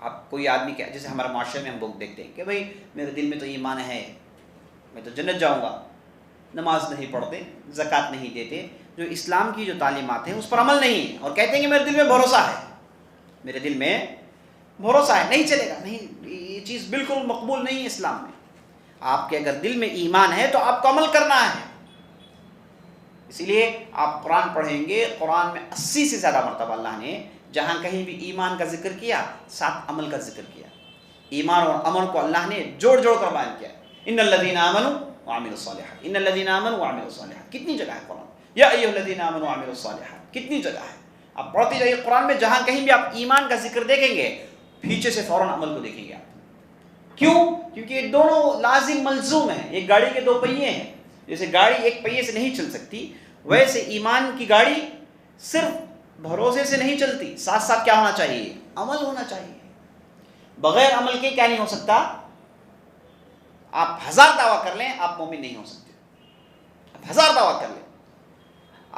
آپ کوئی آدمی کیا، جیسے ہمارے معاشرے میں ہم لوگ دیکھتے ہیں کہ بھائی میرے دل میں تو ایمان ہے، میں تو جنت جاؤں گا، نماز نہیں پڑھتے، زکوٰۃ نہیں دیتے، جو اسلام کی جو تعلیمات ہیں اس پر عمل نہیں ہے، اور کہتے ہیں کہ میرے دل میں بھروسہ ہے، میرے دل میں بھروسہ ہے، نہیں چلے گا، نہیں، یہ چیز بالکل مقبول نہیں ہے اسلام میں۔ آپ کے اگر دل میں ایمان ہے تو آپ کو عمل کرنا ہے۔ اسی لیے آپ قرآن پڑھیں گے، قرآن میں 80 سے زیادہ مرتبہ اللہ نے جہاں کہیں بھی ایمان کا ذکر کیا، ساتھ عمل کا ذکر کیا۔ ایمان اور عمل کو اللہ نے جوڑ جوڑ کر بیان کیا۔ ان الذین آمنوا وعملوا الصالحات، ان الذین آمنوا وعملوا الصالحات، کتنی جگہ ہے قرآن؟ یا ایھا الذین آمنوا وعملوا الصالحات، کتنی جگہ ہے؟ آپ پڑھتے جائیے قرآن میں، جہاں کہیں بھی آپ ایمان کا ذکر دیکھیں گے پیچھے سے فوراً عمل کو دیکھیں گے آپ۔ کیوں؟ کیونکہ یہ دونوں لازم ملزوم ہیں، ایک گاڑی کے دو پہیے ہیں، جیسے گاڑی ایک پہیے سے نہیں چل سکتی، ویسے ایمان کی گاڑی صرف بھروسے سے نہیں چلتی، ساتھ ساتھ کیا ہونا چاہیے؟ عمل ہونا چاہیے۔ بغیر عمل کے کیا نہیں ہو سکتا؟ آپ 1000 دعویٰ کر لیں، آپ مومن نہیں ہو سکتے۔ آپ 1000 دعویٰ کر لیں،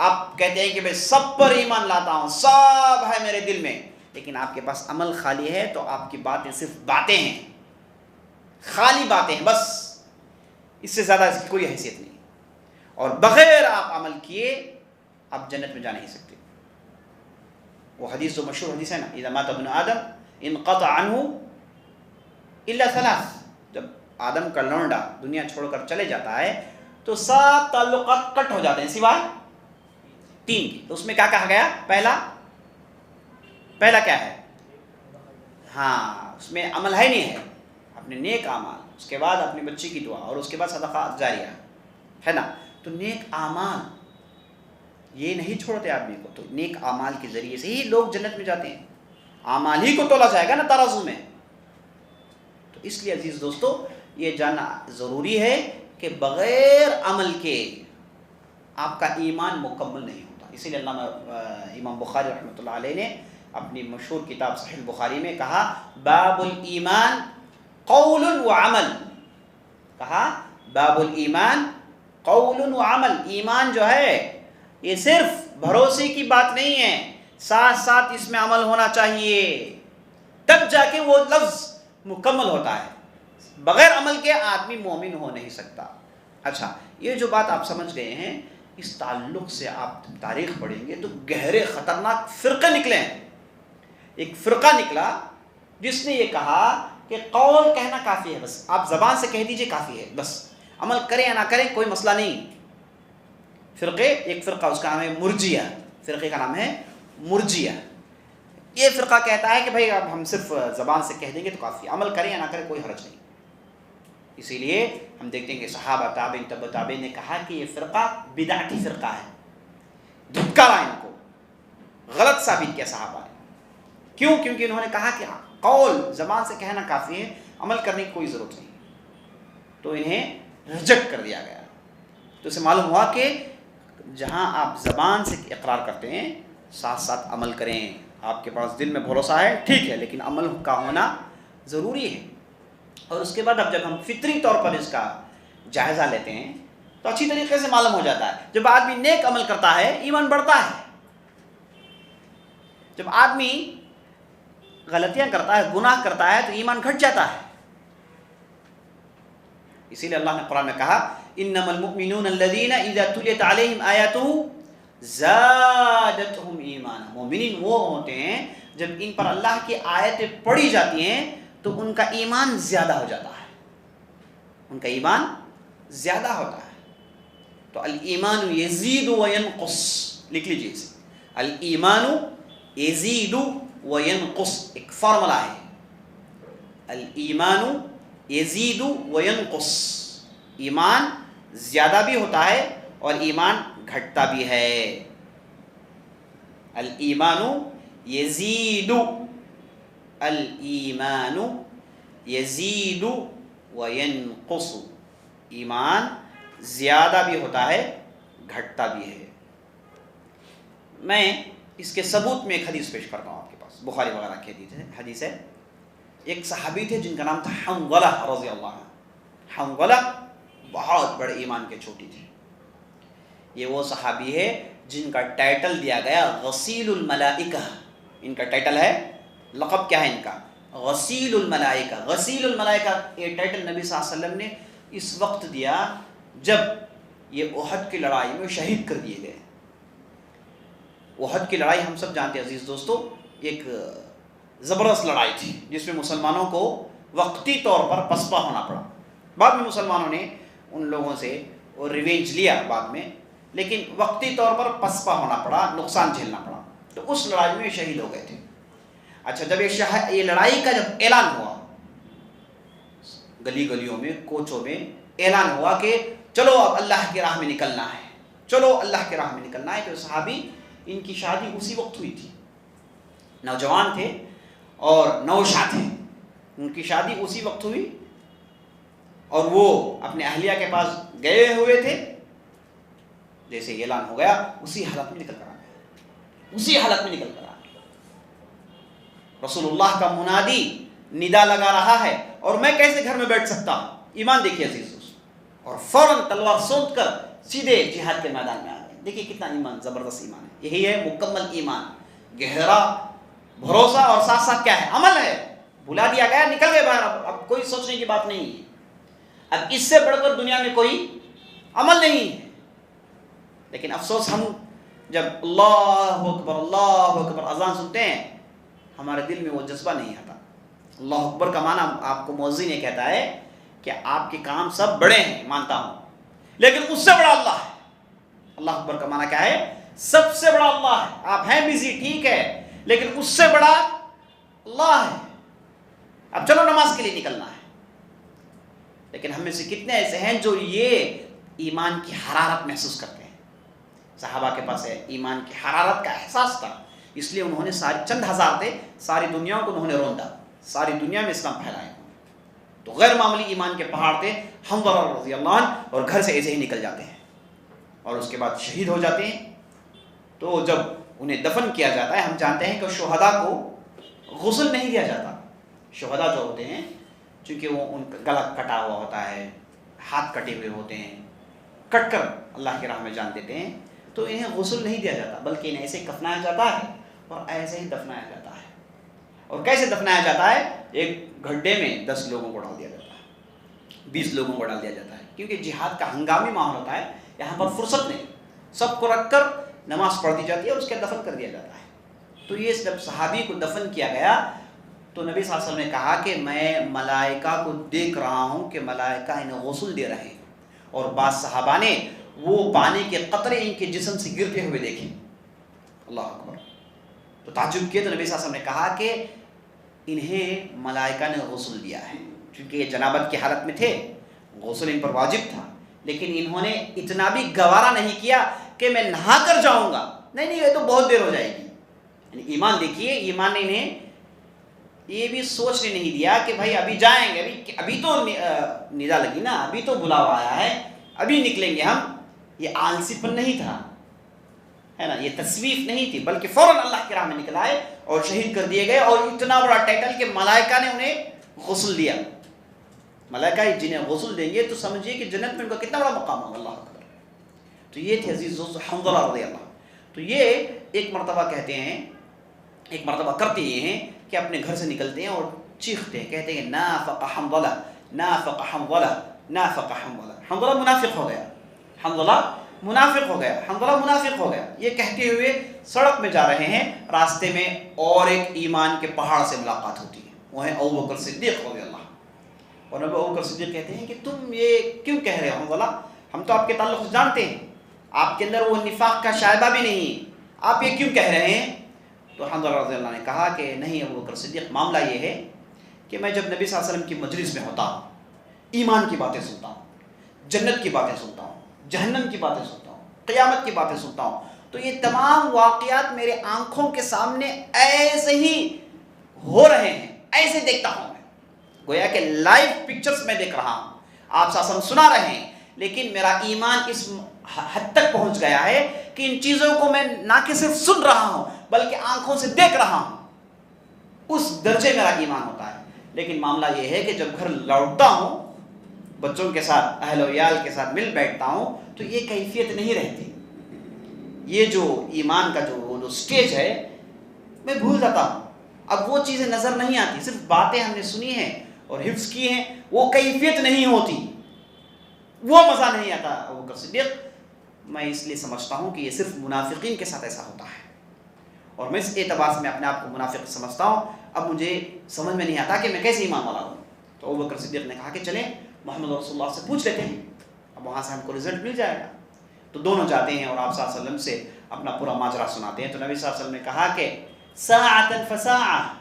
آپ کہتے ہیں کہ میں سب پر ایمان لاتا ہوں، سب ہے میرے دل میں، لیکن آپ کے پاس عمل خالی ہے تو آپ کی باتیں صرف باتیں ہیں، خالی باتیں ہیں بس، اس سے زیادہ اس کی کوئی حیثیت نہیں، اور بغیر آپ عمل کیے آپ جنت میں جا نہیں سکتے۔ وہ حدیث جو مشہور حدیث ہے نا، اذا مات ابن آدم انقطع عنہ الا ثلاث، جب آدم کا لونڈا دنیا چھوڑ کر چلے جاتا ہے تو سب تعلقات کٹ ہو جاتے ہیں سوائے 3 کی۔ تو اس میں کیا کہا گیا؟ پہلا کیا ہے؟ ہاں، اس میں عمل ہے نہیں ہے، اپنے نیک اعمال، اس کے بعد اپنی بچی کی دعا، اور اس کے بعد صدقہ جاریہ ہے نا۔ تو نیک اعمال یہ نہیں چھوڑتے آدمی کو، تو نیک اعمال کے ذریعے سے ہی لوگ جنت میں جاتے ہیں، اعمال ہی کو تولا جائے گا نا ترازو میں۔ تو اس لیے عزیز دوستو یہ جاننا ضروری ہے کہ بغیر عمل کے آپ کا ایمان مکمل نہیں ہوتا۔ اسی لیے علامہ امام بخاری رحمۃ اللہ علیہ نے اپنی مشہور کتاب صحیح البخاری میں کہا باب الایمان قول و عمل، کہا باب الایمان قول و عمل، ایمان جو ہے یہ صرف بھروسے کی بات نہیں ہے، ساتھ ساتھ اس میں عمل ہونا چاہیے، تب جا کے وہ لفظ مکمل ہوتا ہے، بغیر عمل کے آدمی مومن ہو نہیں سکتا۔ اچھا، یہ جو بات آپ سمجھ گئے ہیں، اس تعلق سے آپ تاریخ پڑھیں گے تو گہرے خطرناک فرقے نکلے ہیں۔ ایک فرقہ نکلا جس نے یہ کہا کہ قول کہنا کافی ہے، بس آپ زبان سے کہہ دیجئے کافی ہے، بس عمل کریں یا نہ کریں کوئی مسئلہ نہیں۔ ایک فرقہ اس کا نام ہے مرجیہ، فرقے کا نام ہے مرجیہ۔ یہ فرقہ کہتا ہے کہ بھائی اب ہم صرف زبان سے کہہ دیں گے تو کافی، عمل کریں یا نہ کریں کوئی حرج نہیں۔ اسی لیے ہم دیکھتے ہیں کہ صحابہ تابعین تبع تابعین نے کہا کہ یہ فرقہ بدعتی فرقہ ہے، دھتکارا ان کو، غلط ثابت کیا صحابہ نے۔ کیوں؟ کیونکہ انہوں نے کہا کہ قول زبان سے کہنا کافی ہے، عمل کرنے کی کوئی ضرورت نہیں، تو انہیں ریجیکٹ کر دیا گیا۔ تو اسے معلوم ہوا کہ جہاں آپ زبان سے اقرار کرتے ہیں ساتھ ساتھ عمل کریں، آپ کے پاس دل میں بھروسہ ہے ٹھیک ہے، لیکن عمل کا ہونا ضروری ہے۔ اور اس کے بعد اب جب ہم فطری طور پر اس کا جائزہ لیتے ہیں تو اچھی طریقے سے معلوم ہو جاتا ہے، جب آدمی نیک عمل کرتا ہے ایمان بڑھتا ہے، جب آدمی غلطیاں کرتا ہے، گناہ کرتا ہے تو ایمان گھٹ جاتا ہے۔ اسی لیے اللہ نے قرآن میں کہا انما المؤمنون الذین اذا تلیت علیہم آیاتہ زادتہم ایمانا، مومنین وہ ہوتے ہیں جب ان پر اللہ کی آیتیں پڑھی جاتی ہیں تو ان کا ایمان زیادہ ہو جاتا ہے، ان کا ایمان زیادہ ہوتا ہے۔ تو الایمان یزید و ینقص، لکھ لیجیے اسے، الایمان یزید و ینقص، ایک فارمولا ہے، الایمان یزید و ینقص، ایمان زیادہ بھی ہوتا ہے اور ایمان گھٹتا بھی ہے۔ الایمان یزید، الایمان یزید و ینقص، ایمان زیادہ بھی ہوتا ہے گھٹتا بھی ہے۔ میں اس کے ثبوت میں ایک حدیث پیش کرتا ہوں آپ کے پاس، بخاری وغیرہ کی حدیث ہے۔ ایک صحابی تھے جن کا نام تھا حنظلہ رضی اللہ عنہ۔ حنظلہ بہت بڑے ایمان کے چھوٹی تھے۔ یہ وہ صحابی ہے جن کا ٹائٹل دیا گیا غسیل الملائکہ، ان کا ٹائٹل ہے، لقب کیا ہے ان کا؟ غسیل الملائکہ۔ غسیل الملائکہ یہ ٹائٹل نبی صلی اللہ علیہ وسلم نے اس وقت دیا جب یہ احد کی لڑائی میں شہید کر دیے گئے۔ احد کی لڑائی ہم سب جانتے ہیں عزیز دوستو، ایک زبردست لڑائی تھی جس میں مسلمانوں کو وقتی طور پر پسپا ہونا پڑا۔ بعد میں مسلمانوں نے ان لوگوں سے وہ ریونج لیا بعد میں، لیکن وقتی طور پر پسپا ہونا پڑا، نقصان جھیلنا پڑا۔ تو اس لڑائی میں شہید ہو گئے تھے۔ اچھا، جب یہ لڑائی کا جب اعلان ہوا، گلی گلیوں میں، کوچوں میں اعلان ہوا کہ چلو اب اللہ کی راہ میں نکلنا ہے، چلو اللہ کی راہ میں نکلنا ہے، تو صحابی ان کی شادی اسی وقت ہوئی تھی، نوجوان تھے اور نوشا تھے، ان کی شادی اسی وقت ہوئی اور وہ اپنے اہلیہ کے پاس گئے ہوئے تھے۔ جیسے اعلان ہو گیا اسی حالت میں نکل کر آ گئے، اسی حالت میں نکل کر آ گئے۔ رسول اللہ کا منادی ندا لگا رہا ہے اور میں کیسے گھر میں بیٹھ سکتا ہوں؟ ایمان دیکھیے عزیز، اور فوراً تلوار سونت کر سیدھے جہاد کے میدان میں آ گئے۔ دیکھیے کتنا ایمان، زبردست ایمان ہے، یہی ہے مکمل ایمان، گہرا بھروسہ اور ساتھ ساتھ کیا ہے؟ عمل ہے. بلا دیا گیا، نکل گئے باہر. اب کوئی سوچنے کی بات نہیں ہے. اب اس سے بڑھ کر دنیا میں کوئی عمل نہیں ہے. لیکن افسوس، ہم جب اللہ اکبر اذان سنتے ہیں ہمارے دل میں وہ جذبہ نہیں آتا. اللہ اکبر کا معنی آپ کو مؤذن یہ کہتا ہے کہ آپ کے کام سب بڑے ہیں، مانتا ہوں، لیکن اس سے بڑا اللہ ہے. اللہ اکبر کا معنی کیا ہے؟ سب سے بڑا اللہ ہے. آپ ہیں بزی، ٹھیک ہے، لیکن اس سے بڑا اللہ ہے. اب چلو نماز کے لیے نکلنا ہے. لیکن ہم میں سے کتنے ایسے ہیں جو یہ ایمان کی حرارت محسوس کرتے ہیں؟ صحابہ کے پاس ایمان کی حرارت کا احساس تھا، اس لیے انہوں نے چند ہزار تھے، ساری دنیا کو انہوں نے روندا، ساری دنیا میں اسلام پھیلایا. تو غیر معمولی ایمان کے پہاڑ تھے. حنظلہ رضی اللہ عنہ اور گھر سے ایسے ہی نکل جاتے ہیں اور اس کے بعد شہید ہو جاتے ہیں. تو جب انہیں دفن کیا جاتا ہے، ہم جانتے ہیں کہ شہداء کو غسل نہیں دیا جاتا. شہداء جو ہوتے ہیں، چونکہ وہ ان کا گلا کٹا ہوا ہوتا ہے، ہاتھ کٹے ہوئے ہوتے ہیں، کٹ کر اللہ کی راہ میں جان دیتے ہیں، تو انہیں غسل نہیں دیا جاتا، بلکہ انہیں ایسے کفنایا جاتا ہے اور ایسے ہی دفنایا جاتا ہے. اور کیسے دفنایا جاتا ہے؟ ایک گھڑے میں 10 لوگوں کو ڈال دیا جاتا ہے، 20 لوگوں کو ڈال دیا جاتا ہے، کیونکہ جہاد کا ہنگامی ماحول ہوتا ہے. یہاں پر فرصت نہیں، سب کو رکھ کر نماز پڑھ دی جاتی ہے اور اس کے دفن کر دیا جاتا ہے. تو یہ جب صحابی کو دفن کیا گیا تو نبی صلی اللہ علیہ وسلم نے کہا کہ میں ملائکہ کو دیکھ رہا ہوں کہ ملائکہ انہیں غسل دے رہے ہیں. اور بعض صحابہ نے وہ پانی کے قطرے ان کے جسم سے گرتے ہوئے دیکھے. اللہ اکبر. تو تعجب کیا تو نبی صلی اللہ علیہ وسلم نے کہا کہ انہیں ملائکہ نے غسل دیا ہے، کیونکہ یہ جنابت کی حالت میں تھے، غسل ان پر واجب تھا، لیکن انہوں نے اتنا بھی گوارا نہیں کیا کہ میں نہا کر جاؤں گا. نہیں، یہ تو بہت دیر ہو جائے گی. یعنی ایمان دیکھیے، ایمان نے انہیں یہ بھی سوچنے نہیں دیا کہ بھائی ابھی جائیں گے، ابھی تو ندا لگی نا، ابھی تو بلاوا آیا ہے، ابھی نکلیں گے ہم. یہ آلسی پن نہیں تھا، ہے نا، یہ تصویف نہیں تھی، بلکہ فوراً اللہ کی راہ میں نکل آئے اور شہید کر دیے گئے. اور اتنا بڑا ٹائٹل کہ ملائکہ نے انہیں غسل دیا. ملائکہ جنہیں غسل دیں گے تو سمجھیے کہ جنت میں ان کا کتنا بڑا مقام ہوگا. اللہ اکبر. تو یہ تھے عزیز دوست حنظلہ رضی اللہ. تو یہ ایک مرتبہ کہتے ہیں، ایک مرتبہ کرتے یہ ہیں کہ اپنے گھر سے نکلتے ہیں اور چیختے ہیں، کہتے ہیں نافق حنظلہ، نافق حنظلہ، نافق حنظلہ. حنظلہ منافق ہو گیا، حنظلہ منافق ہو گیا، حنظلہ منافق ہو گیا. یہ کہتے ہوئے سڑک میں جا رہے ہیں، راستے میں اور ایک ایمان کے پہاڑ سے ملاقات ہوتی ہے، وہ ہے ابوبکر صدیق رضی اللہ. اور ابوبکر صدیق کہتے ہیں کہ تم یہ کیوں کہہ رہے ہو حنظلہ؟ ہم تو آپ کے تعلق جانتے ہیں، آپ کے اندر وہ نفاق کا شائبہ بھی نہیں، آپ یہ کیوں کہہ رہے ہیں؟ تو حنظلہ رضی اللہ نے کہا کہ نہیں ابوبکر صدیق، معاملہ یہ ہے کہ میں جب نبی صلی اللہ علیہ وسلم کی مجلس میں ہوتا ہوں، ایمان کی باتیں سنتا ہوں، جنت کی باتیں سنتا ہوں، جہنم کی باتیں سنتا ہوں، قیامت کی باتیں سنتا ہوں، تو یہ تمام واقعات میرے آنکھوں کے سامنے ایسے ہی ہو رہے ہیں، ایسے دیکھتا ہوں میں، گویا کہ لائیو پکچرز میں دیکھ رہا ہوں. آپ صلی اللہ علیہ وسلم سنا رہے ہیں، لیکن میرا ایمان اس حد تک پہنچ گیا ہے کہ ان چیزوں کو میں نہ کہ صرف سن رہا ہوں بلکہ آنکھوں سے دیکھ رہا ہوں. اس درجے میرا ایمان ہوتا ہے. لیکن معاملہ یہ ہے کہ جب گھر لوٹتا ہوں، بچوں کے ساتھ، اہل و عیال کے ساتھ مل بیٹھتا ہوں، تو یہ کیفیت نہیں رہتی. یہ جو ایمان کا جو سٹیج ہے میں بھول جاتا ہوں. اب وہ چیزیں نظر نہیں آتی، صرف باتیں ہم نے سنی ہیں اور حفظ کی ہیں، وہ کیفیت نہیں ہوتی، وہ مزہ نہیں آتا. ابوبکر صدیق، میں اس لیے سمجھتا ہوں کہ یہ صرف منافقین کے ساتھ ایسا ہوتا ہے، اور میں اس اعتبار سے میں اپنے آپ کو منافق سمجھتا ہوں. اب مجھے سمجھ میں نہیں آتا کہ میں کیسے ایمان والا ہوں. تو ابوبکر صدیق نے کہا کہ چلیں محمد رسول اللہ سے پوچھ لیتے ہیں، اب وہاں سے ہم کو رزلٹ مل جائے گا. تو دونوں جاتے ہیں اور آپ صلی اللہ علیہ وسلم سے اپنا پورا ماجرا سناتے ہیں. تو نبی صلی اللہ علیہ وسلم نے کہا کہ ساعۃ فساعۃ،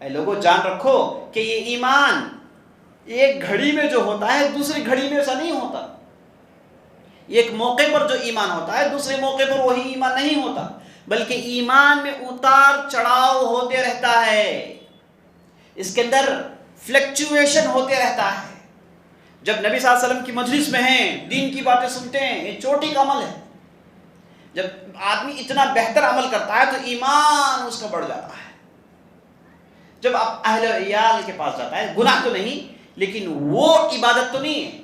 اے لوگوں جان رکھو کہ یہ ایمان ایک گھڑی میں جو ہوتا ہے دوسری گھڑی میں ایسا نہیں ہوتا. ایک موقع پر جو ایمان ہوتا ہے دوسرے موقع پر وہی ایمان نہیں ہوتا، بلکہ ایمان میں اتار چڑھاؤ ہوتے رہتا ہے، اس کے اندر فلیکچویشن ہوتے رہتا ہے. جب نبی صلی اللہ علیہ وسلم کی مجلس میں ہیں، دین کی باتیں سنتے ہیں، یہ چوٹی کا عمل ہے. جب آدمی اتنا بہتر عمل کرتا ہے تو ایمان اس کا بڑھ جاتا ہے. جب آپ اہل عیال کے پاس جاتا ہے، گناہ تو نہیں لیکن وہ عبادت تو نہیں ہے،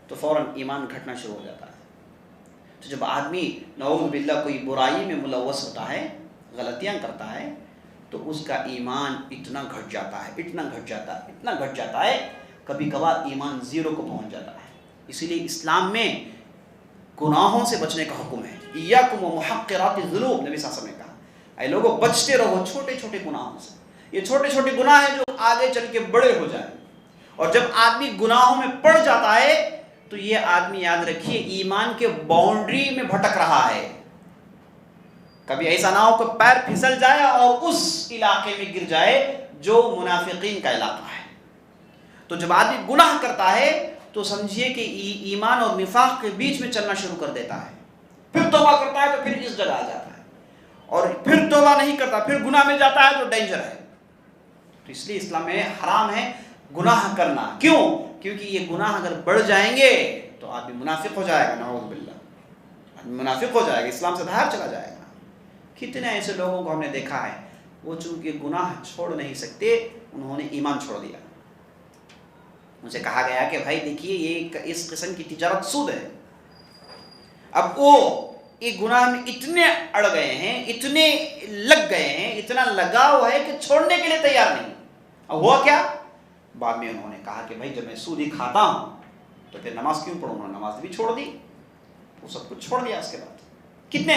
تو فوراً ایمان گھٹنا شروع ہو جاتا ہے. تو جب آدمی نعوذ باللہ کوئی برائی میں ملوث ہوتا ہے، غلطیاں کرتا ہے تو اس کا ایمان اتنا گھٹ جاتا ہے کبھی کبھار ایمان زیرو کو پہنچ جاتا ہے. اسی لیے اسلام میں گناہوں سے بچنے کا حکم ہے. ایاکم ومحقرات الذنوب، نبی صلی اللہ علیہ وسلم نے کہا اے لوگوں بچتے رہو چھوٹے چھوٹے گناہوں سے. یہ چھوٹے چھوٹے گناہ ہیں جو آگے چل کے بڑے ہو جائیں، اور جب آدمی گناہوں میں پڑ جاتا ہے تو یہ آدمی یاد رکھیے ایمان کے باؤنڈری میں بھٹک رہا ہے. کبھی ایسا نہ ہو کہ پیر پھسل جائے اور اس علاقے میں گر جائے جو منافقین کا علاقہ ہے. تو جب آدمی گناہ کرتا ہے تو سمجھیے کہ ایمان اور نفاق کے بیچ میں چلنا شروع کر دیتا ہے. پھر توبہ کرتا ہے تو پھر اس جگہ آ جاتا ہے، اور پھر توبہ نہیں کرتا پھر گناہ میں جاتا ہے تو ڈینجر ہے. تو اس لیے اسلام میں حرام ہے گناہ کرنا. کیوں؟ کیونکہ یہ گناہ اگر بڑھ جائیں گے تو آدمی منافق ہو جائے گا. نعوذ باللہ، آدمی منافق ہو جائے گا، اسلام سے باہر چلا جائے گا. کتنے ایسے لوگوں کو ہم نے دیکھا ہے وہ چونکہ گناہ چھوڑ نہیں سکتے انہوں نے ایمان چھوڑ دیا. ان سے کہا گیا کہ بھائی دیکھیے یہ اس قسم کی تجارت سود ہے. اب وہ یہ گناہ میں اتنے اڑ گئے ہیں، اتنے لگ گئے ہیں، اتنا لگاؤ ہے کہ چھوڑنے کے لیے تیار نہیں. اب ہوا کیا؟ بعد میں انہوں نے کہا کہ بھائی جب میں سود ہی کھاتا ہوں تو پھر نماز کیوں پڑھوں؟ انہوں نے نماز بھی چھوڑ دی، وہ سب کچھ چھوڑ دیا. اس کے بعد کتنے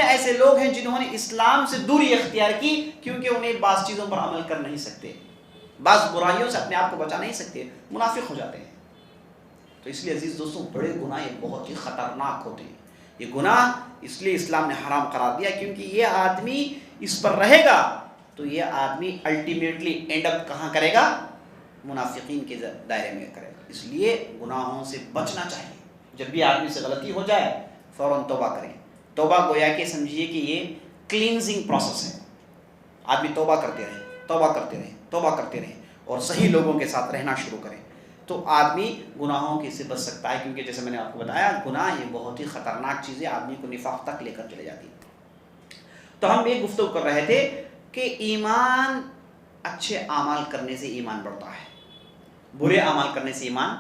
ایسے لوگ ہیں جنہوں نے اسلام سے دوری اختیار کی کیونکہ انہیں بعض چیزوں پر عمل کر نہیں سکتے، بعض برائیوں سے اپنے آپ کو بچا نہیں سکتے، منافق ہو جاتے ہیں. تو اس لیے عزیز دوستوں بڑے گناہ یہ بہت ہی خطرناک ہوتے ہیں. یہ گناہ اس لیے اسلام نے حرام قرار دیا کیونکہ یہ آدمی اس پر رہے گا تو یہ آدمی الٹیمیٹلی اینڈ اپ کہاں کرے گا؟ منافقین کے دائرے میں کرے گا. اس لیے گناہوں سے بچنا چاہیے. جب بھی آدمی سے غلطی ہو جائے فوراً توبہ کریں. توبہ گویا کہ سمجھیے کہ یہ کلینزنگ پروسیس ہے. آدمی توبہ کرتے رہیں اور صحیح لوگوں کے ساتھ رہنا شروع کریں تو آدمی گناہوں کے سے بچ سکتا ہے. کیونکہ جیسے میں نے آپ کو بتایا گناہ یہ بہت ہی خطرناک چیز ہے، آدمی کو نفاق تک لے کر چلے جاتی ہے. تو ہم یہ گفتگو کر رہے تھے کہ ایمان اچھے اعمال کرنے سے ایمان بڑھتا ہے، برے اعمال کرنے سے ایمان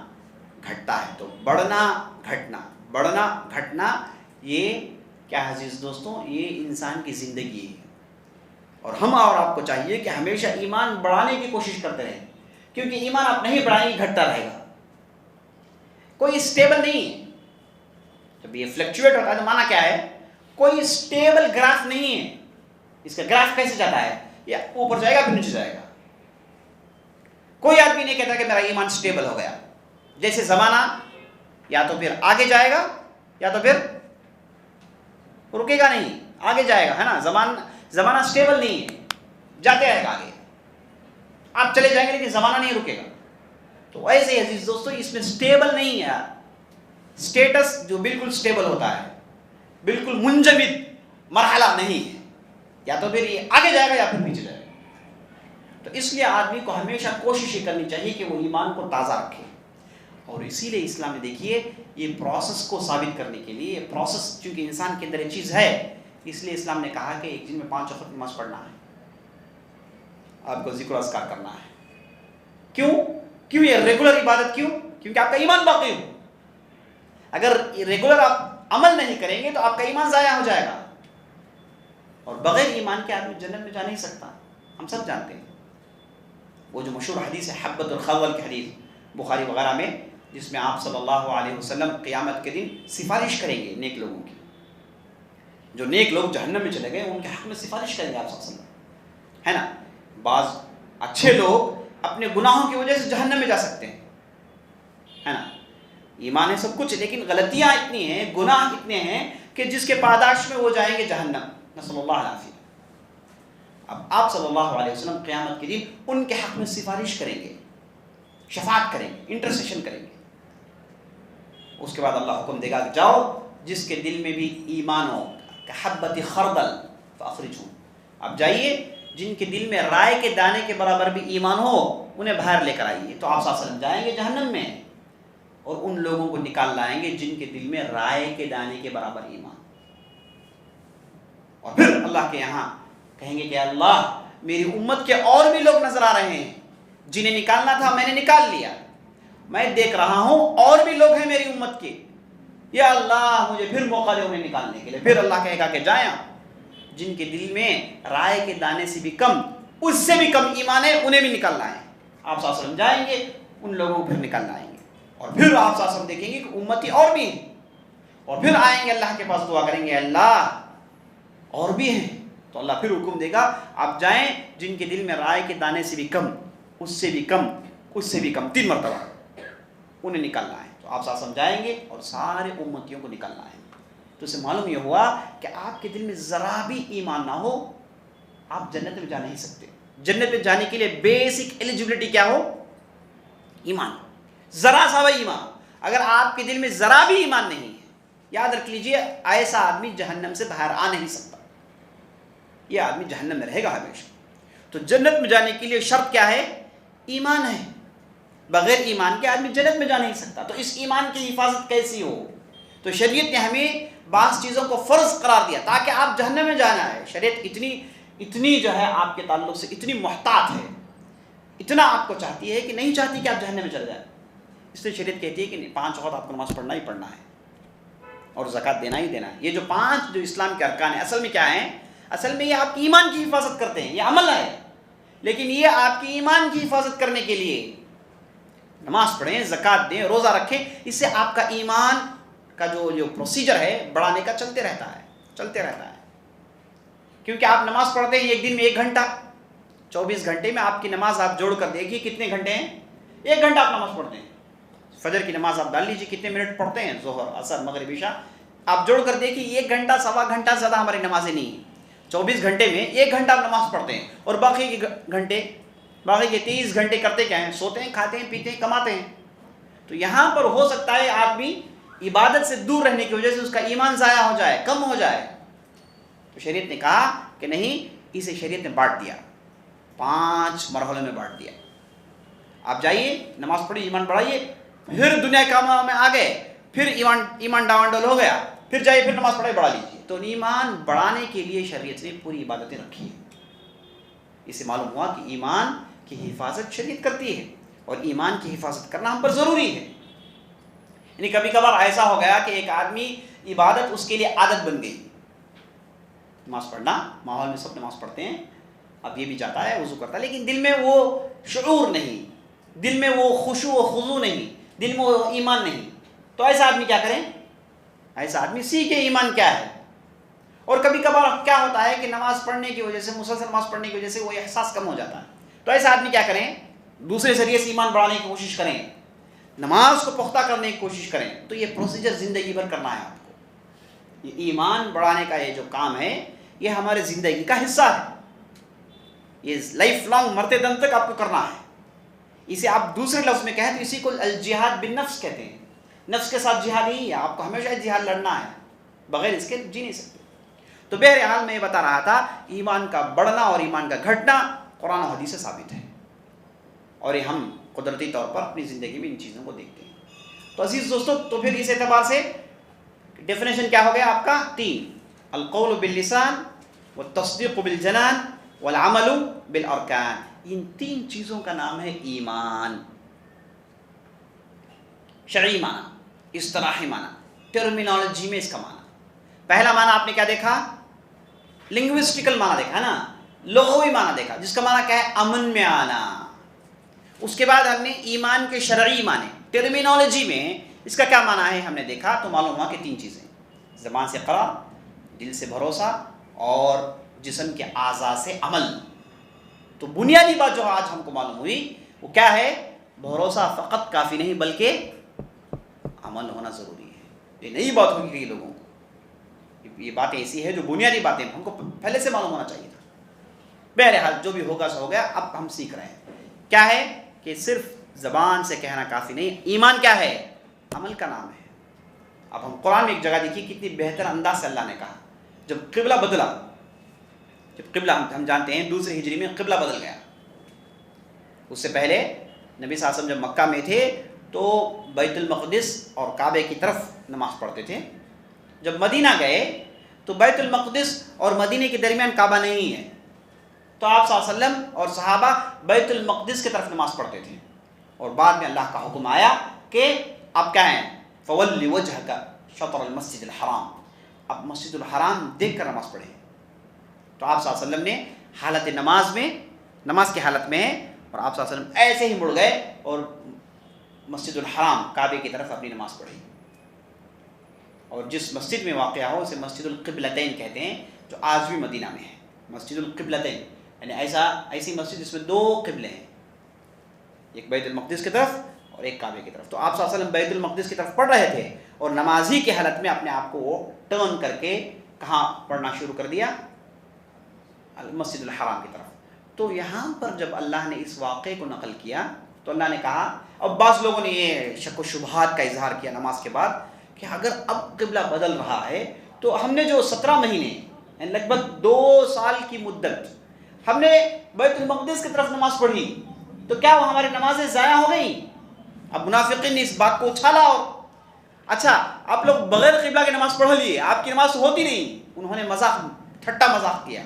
گھٹتا ہے. تو بڑھنا گھٹنا یہ کیا ہے عزیز دوستوں؟ یہ انسان کی زندگی ہے، اور ہم اور آپ کو چاہیے کہ ہمیشہ ایمان بڑھانے کی کوشش کرتے رہیں. کیونکہ ایمان آپ نہیں بڑھائیں گے گھٹتا رہے گا، کوئی اسٹیبل نہیں ہے. جب یہ فلکچویٹ ہوتا ہے تو مانا کیا ہے؟ کوئی اسٹیبل گراف نہیں ہے. اس کا گراف کیسے جاتا ہے؟ یا اوپر جائے گا پھر نیچے جائے گا. کوئی آدمی نہیں کہتا کہ میرا ایمان اسٹیبل ہو گیا. جیسے زمانہ یا تو پھر آگے جائے گا یا تو پھر رکے گا نہیں، آگے جائے گا، ہے نا. زمانہ اسٹیبل نہیں ہے، جاتے رہے گا آگے. آپ چلے جائیں گے لیکن زمانہ نہیں رکے گا. تو ایسے ہی عزیز دوستو اس میں اسٹیبل نہیں ہے. اسٹیٹس جو بالکل اسٹیبل ہوتا ہے، بالکل منجمد مرحلہ نہیں ہے. یا تو پھر یہ آگے جائے گا یا پھر پیچھے جائے گا. تو اس لیے آدمی کو ہمیشہ کوشش یہ کرنی چاہیے کہ وہ ایمان کو تازہ رکھے. اور اسی لیے اسلام میں دیکھیے یہ پروسیس کو ثابت کرنے کے لیے، یہ پروسیس چونکہ انسان کے اندر یہ چیز ہے، اس لیے اسلام نے کہا کہ ایک دن میں 5 وقت نماز پڑھنا ہے، آپ کو ذکر و اذکار کرنا ہے. کیوں یہ ریگولر عبادت؟ کیونکہ آپ کا ایمان باقی ہو. اگر ریگولر آپ عمل نہیں کریں گے تو آپ کا ایمان ضائع ہو جائے گا، اور بغیر ایمان کے آدمی جنت میں جا نہیں سکتا. ہم سب جانتے ہیں وہ جو مشہور حدیث ہے حبۃ الخردل کی حدیث بخاری وغیرہ میں، جس میں آپ صلی اللہ علیہ وسلم قیامت کے دن سفارش کریں گے نیک لوگوں کی. جو نیک لوگ جہنم میں چلے گئے ان کے حق میں سفارش کریں گے آپ صلی اللہ علیہ وسلم، ہے نا. بعض اچھے لوگ اپنے گناہوں کی وجہ سے جہنم میں جا سکتے ہیں، ہے نا. ایمان ہے سب کچھ، لیکن غلطیاں اتنی ہیں، گناہ اتنے ہیں کہ جس کے پاداش میں وہ جائیں گے جہنم، نسأل اللہ العافیہ. اب آپ صلی اللہ علیہ وسلم قیامت کے دن ان کے حق میں سفارش کریں گے، شفاعت کریں گے، انٹرسیشن کریں گے. اس کے بعد اللہ حکم دے گا کہ جاؤ جس کے دل میں بھی ایمان ہو کحبۃ خردل فاخرجہم. اب جائیے جن کے دل میں رائے کے دانے کے برابر بھی ایمان ہو انہیں باہر لے کر آئیے. تو آپ صلی اللہ علیہ وسلم جائیں گے جہنم میں اور ان لوگوں کو نکال لائیں گے جن کے دل میں رائے کے دانے کے برابر ایمان. اور پھر اللہ کے یہاں کہیں گے کہ اللہ میری امت کے اور بھی لوگ نظر آ رہے ہیں جنہیں نکالنا تھا میں نے نکال لیا، میں دیکھ رہا ہوں اور بھی لوگ ہیں میری امت کے، یا اللہ مجھے پھر موقع دے انہیں نکالنے کے لیے. پھر اللہ کہے گا کہ جائیں جن کے دل میں رائے کے دانے سے بھی کم، اس سے بھی کم ایمان ہے، انہیں بھی نکلنا ہے۔ آپ صلی اللہ علیہ وسلم جائیں گے، ان لوگوں کو پھر نکل لائیں گے، اور پھر آپ صلی اللہ علیہ وسلم دیکھیں گے کہ امتی اور بھی ہیں، اور پھر آئیں گے اللہ کے پاس دعا کریں گے اللہ اور بھی ہیں، تو اللہ پھر حکم دے گا آپ جائیں جن کے دل میں رائے کے دانے سے بھی کم، اس سے بھی کم، اس سے بھی کم، 3 مرتبہ انہیں نکلنا ہے۔ تو آپ صلی اللہ علیہ وسلم جائیں گے اور سارے امتیوں کو نکلنا ہے۔ تو اسے معلوم یہ ہوا کہ آپ کے دل میں ذرا بھی ایمان نہ ہو، آپ جنت میں جا نہیں سکتے۔ جنت میں جانے کے لیے بیسک ایلیجبلٹی کیا ہو؟ ایمان، ذرا سا بھی ایمان۔ اگر آپ کے دل میں ذرا بھی ایمان نہیں ہے، یاد رکھ لیجئے ایسا آدمی جہنم سے باہر آ نہیں سکتا، یہ آدمی جہنم میں رہے گا ہمیشہ۔ تو جنت میں جانے کے لیے شرط کیا ہے؟ ایمان ہے۔ بغیر ایمان کے آدمی جنت میں جا نہیں سکتا۔ تو اس ایمان کی حفاظت کیسی ہو؟ تو شریعت نے ہمیں بعض چیزوں کو فرض قرار دیا تاکہ آپ جہنم میں جانا ہے۔ شریعت اتنی جو ہے آپ کے تعلق سے اتنی محتاط ہے، اتنا آپ کو چاہتی ہے کہ نہیں چاہتی کہ آپ جہنم میں چلے جائیں۔ اس لیے شریعت کہتی ہے کہ نہیں، 5 وقت آپ کو نماز پڑھنا ہی پڑھنا ہے اور زکوٰۃ دینا ہی دینا ہے۔ یہ جو 5 جو اسلام کے ارکان ہیں، اصل میں کیا ہیں؟ اصل میں یہ آپ کی ایمان کی حفاظت کرتے ہیں، یہ عمل ہے، لیکن یہ آپ کی ایمان کی حفاظت کرنے کے لیے نماز پڑھیں، زکوٰۃ دیں، روزہ رکھیں، اس سے آپ کا ایمان کا جو پروسیجر ہے بڑھانے کا چلتے رہتا ہے۔ کیونکہ آپ نماز پڑھتے ہیں ایک دن میں 1 گھنٹہ، 24 گھنٹے میں آپ کی نماز آپ جوڑ کر دیکھیے کتنے گھنٹے ہیں؟ 1 گھنٹہ آپ نماز پڑھتے ہیں۔ فجر کی نماز آپ ڈال لیجیے کتنے منٹ پڑھتے ہیں، ظہر، عصر، مغرب، عشاء، آپ جوڑ کر دیکھیے 1 گھنٹہ، سوا گھنٹہ زیادہ ہماری نمازیں نہیں ہیں۔ 24 گھنٹے میں 1 گھنٹہ آپ نماز پڑھتے ہیں، اور باقی کے 23 گھنٹے کرتے کیا ہیں؟ سوتے ہیں، کھاتے ہیں، پیتے ہیں، کماتے ہیں۔ تو یہاں پر ہو سکتا ہے آدمی عبادت سے دور رہنے کی وجہ سے اس کا ایمان ضائع ہو جائے، کم ہو جائے۔ تو شریعت نے کہا کہ نہیں، اسے شریعت نے بانٹ دیا، 5 مرحلوں میں بانٹ دیا۔ آپ جائیے، نماز پڑھیے، ایمان بڑھائیے، پھر دنیا کے کاموں میں آ گئے، پھر ایمان ڈاوانڈول ہو گیا، پھر جائیے پھر نماز پڑھائی بڑھا لیجیے۔ تو ایمان بڑھانے کے لیے شریعت نے پوری عبادتیں رکھی ہیں۔ اس سے معلوم ہوا کہ ایمان کی حفاظت شریعت کرتی ہے، اور ایمان کی حفاظت کرنا ہم پر ضروری ہے۔ یعنی کبھی کبھار ایسا ہو گیا کہ ایک آدمی عبادت اس کے لیے عادت بن گئی، نماز پڑھنا، ماحول میں سب نماز پڑھتے ہیں، اب یہ بھی جاتا ہے، وضو کرتا ہے، لیکن دل میں وہ شعور نہیں، دل میں وہ خشوع و خضوع نہیں، دل میں وہ ایمان نہیں۔ تو ایسا آدمی کیا کریں؟ ایسا آدمی سیکھے ایمان کیا ہے۔ اور کبھی کبھار کیا ہوتا ہے کہ نماز پڑھنے کی وجہ سے، مسلسل نماز پڑھنے کی وجہ سے وہ احساس کم ہو جاتا ہے۔ تو ایسا آدمی کیا کریں؟ دوسرے ذریعے سے ایمان بڑھانے کی کوشش کریں، نماز کو پختہ کرنے کی کوشش کریں۔ تو یہ پروسیجر زندگی بھر کرنا ہے آپ کو۔ یہ ایمان بڑھانے کا یہ جو کام ہے، یہ ہمارے زندگی کا حصہ ہے، یہ لائف لانگ، مرتے دم تک آپ کو کرنا ہے۔ اسے آپ دوسرے لفظ میں کہیں تو اسی کو الجہاد بالنفس کہتے ہیں۔ نفس کے ساتھ جہاد ہی ہے، آپ کو ہمیشہ جہاد لڑنا ہے، بغیر اس کے جی نہیں سکتے۔ تو بہرحال میں یہ بتا رہا تھا، ایمان کا بڑھنا اور ایمان کا گھٹنا قرآن و حدیث سے ثابت ہے، اور یہ ہم قدرتی طور پر اپنی زندگی میں ان چیزوں کو دیکھتے ہیں۔ تو عزیز دوستو، تو پھر اس اعتبار سے ڈیفینیشن کیا ہو گیا آپ کا؟ 3: القول باللسان، والتصدیق بالجنان، والعمل بالارکان۔ ان 3 چیزوں کا نام ہے ایمان۔ شرعی معنی، اصطلاحی معنی، ٹرمینالوجی میں اس کا معنی۔ پہلا معنی آپ نے کیا دیکھا؟ لنگوسٹیکل معنی دیکھا نا، لغوی معنی دیکھا، جس کا معنی کیا ہے؟ امن میں آنا۔ اس کے بعد ہم نے ایمان کے شرعی معنی، ٹرمینالوجی میں اس کا کیا معنی ہے ہم نے دیکھا، تو معلوم ہوا کہ 3 چیزیں: زبان سے اقرار، دل سے بھروسہ، اور جسم کے اعضاء سے عمل۔ تو بنیادی بات جو آج ہم کو معلوم ہوئی وہ کیا ہے؟ بھروسہ فقط کافی نہیں بلکہ عمل ہونا ضروری ہے۔ یہ نئی بات ہوگی کئی لوگوں کو، یہ باتیں ایسی ہے جو بنیادی باتیں ہم کو پہلے سے معلوم ہونا چاہیے تھا۔ بہرحال جو بھی ہوگا سو ہو گیا، اب ہم سیکھ رہے ہیں کیا ہے کہ صرف زبان سے کہنا کافی نہیں، ایمان کیا ہے؟ عمل کا نام ہے۔ اب ہم قرآن میں ایک جگہ دیکھیے کتنی بہتر انداز سے اللہ نے کہا، جب قبلہ بدلا، جب قبلہ ہم جانتے ہیں 2 ہجری میں قبلہ بدل گیا، اس سے پہلے نبی صلی اللہ علیہ وسلم جب مکہ میں تھے تو بیت المقدس اور کعبے کی طرف نماز پڑھتے تھے۔ جب مدینہ گئے تو بیت المقدس اور مدینہ کے درمیان کعبہ نہیں ہے، تو آپ صلی اللہ علیہ وسلم اور صحابہ بیت المقدس کی طرف نماز پڑھتے تھے، اور بعد میں اللہ کا حکم آیا کہ اب کیا ہیں؟ فَوَلِّ وَجْهَكَ شَطْرَ الْمَسْجِدِ الْحَرَامِ، اب مسجد الحرام دیکھ کر نماز پڑھیں۔ تو آپ صلی اللہ علیہ وسلم نے حالت نماز کی حالت میں ہے، اور آپ صلی اللہ علیہ وسلم ایسے ہی مڑ گئے اور مسجد الحرام کعبے کی طرف اپنی نماز پڑھی. اور جس مسجد میں واقع ہو اسے مسجد القبلتین کہتے ہیں، جو آج بھی مدینہ میں ہے. مسجد القبلتین یعنی ایسی مسجد جس میں 2 قبلے ہیں، ایک بیت المقدس کی طرف اور ایک کعبے کی طرف. تو آپ صلی اللہ علیہ وسلم بیت المقدس کی طرف پڑھ رہے تھے اور نمازی کی حالت میں اپنے آپ کو وہ ٹرن کر کے کہاں پڑھنا شروع کر دیا؟ مسجد الحرام کی طرف. تو یہاں پر جب اللہ نے اس واقعے کو نقل کیا تو اللہ نے کہا، اب بعض لوگوں نے یہ شک و شبہات کا اظہار کیا نماز کے بعد کہ اگر اب قبلہ بدل رہا ہے تو ہم نے جو 17 مہینے یعنی لگ بھگ 2 سال کی مدت ہم نے بیت المقدس کی طرف نماز پڑھی تو کیا وہ ہماری نمازیں ضائع ہو گئیں؟ اب منافقین نے اس بات کو اچھالا، اور اچھا آپ لوگ بغیر قبلہ کی نماز پڑھ لیے، آپ کی نماز ہوتی نہیں. انہوں نے ٹھٹا مذاق کیا.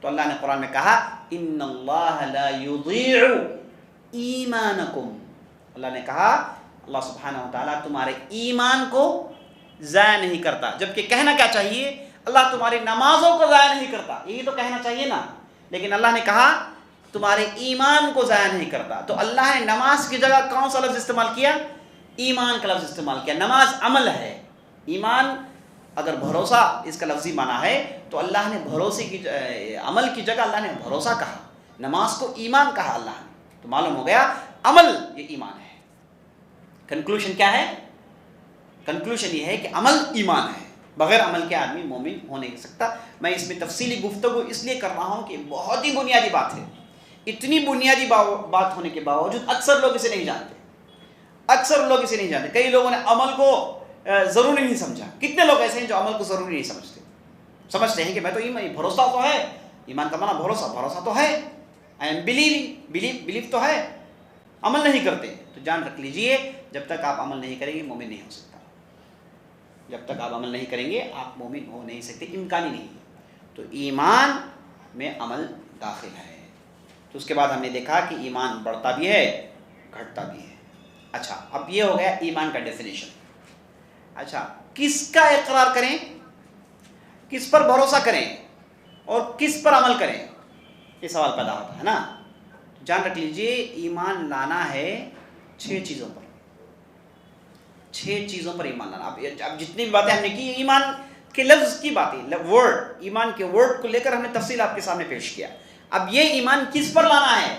تو اللہ نے قرآن میں کہا ان اللہ لا یضیع ایمانکم، اللہ نے کہا اللہ سبحانہ و تعالیٰ تمہارے ایمان کو ضائع نہیں کرتا. جبکہ کہنا کیا چاہیے؟ اللہ تمہاری نمازوں کو ضائع نہیں کرتا، یہی تو کہنا چاہیے نا. لیکن اللہ نے کہا تمہارے ایمان کو ضائع نہیں کرتا. تو اللہ نے نماز کی جگہ کون سا لفظ استعمال کیا؟ ایمان کا لفظ استعمال کیا. نماز عمل ہے، ایمان اگر بھروسہ اس کا لفظی معنی ہے تو اللہ نے بھروسے کی عمل کی جگہ اللہ نے بھروسہ کہا، نماز کو ایمان کہا اللہ نے. تو معلوم ہو گیا عمل یہ ایمان ہے. کنکلوژن کیا ہے؟ کنکلوژن یہ ہے کہ عمل ایمان ہے، بغیر عمل کے آدمی مومن ہو نہیں سکتا. میں اس میں تفصیلی گفتگو اس لیے کر رہا ہوں کہ بہت ہی بنیادی بات ہے. اتنی بنیادی بات ہونے کے باوجود اکثر لوگ اسے نہیں جانتے. کئی لوگوں نے عمل کو ضروری نہیں سمجھا. کتنے لوگ ایسے ہیں جو عمل کو ضروری نہیں سمجھتے ہیں کہ میں تو بھروسہ تو ہے، ایمان کا معنی بھروسہ تو ہے، آئی ایم بلیو تو ہے، عمل نہیں کرتے. تو جان رکھ لیجئے جب تک آپ عمل نہیں کریں گے مومن نہیں ہو سکتا. جب تک آپ عمل نہیں کریں گے آپ مومن ہو نہیں سکتے، امکانی نہیں. تو ایمان میں عمل داخل ہے. تو اس کے بعد ہم نے دیکھا کہ ایمان بڑھتا بھی ہے گھٹتا بھی ہے. اچھا اب یہ ہو گیا ایمان کا ڈیفینیشن. اچھا کس کا اقرار کریں، کس پر بھروسہ کریں اور کس پر عمل کریں، یہ سوال پیدا ہوتا ہے نا. جان رکھ لیجئے ایمان لانا ہے 6 چیزوں پر. 6 چیزوں پر ایمان لانا. اب جتنی بھی باتیں ہم نے کی ایمان کے لفظ کی باتیں، ورڈ، ایمان کے ورڈ کو لے کر ہم نے تفصیل آپ کے سامنے پیش کیا. اب یہ ایمان کس پر لانا ہے،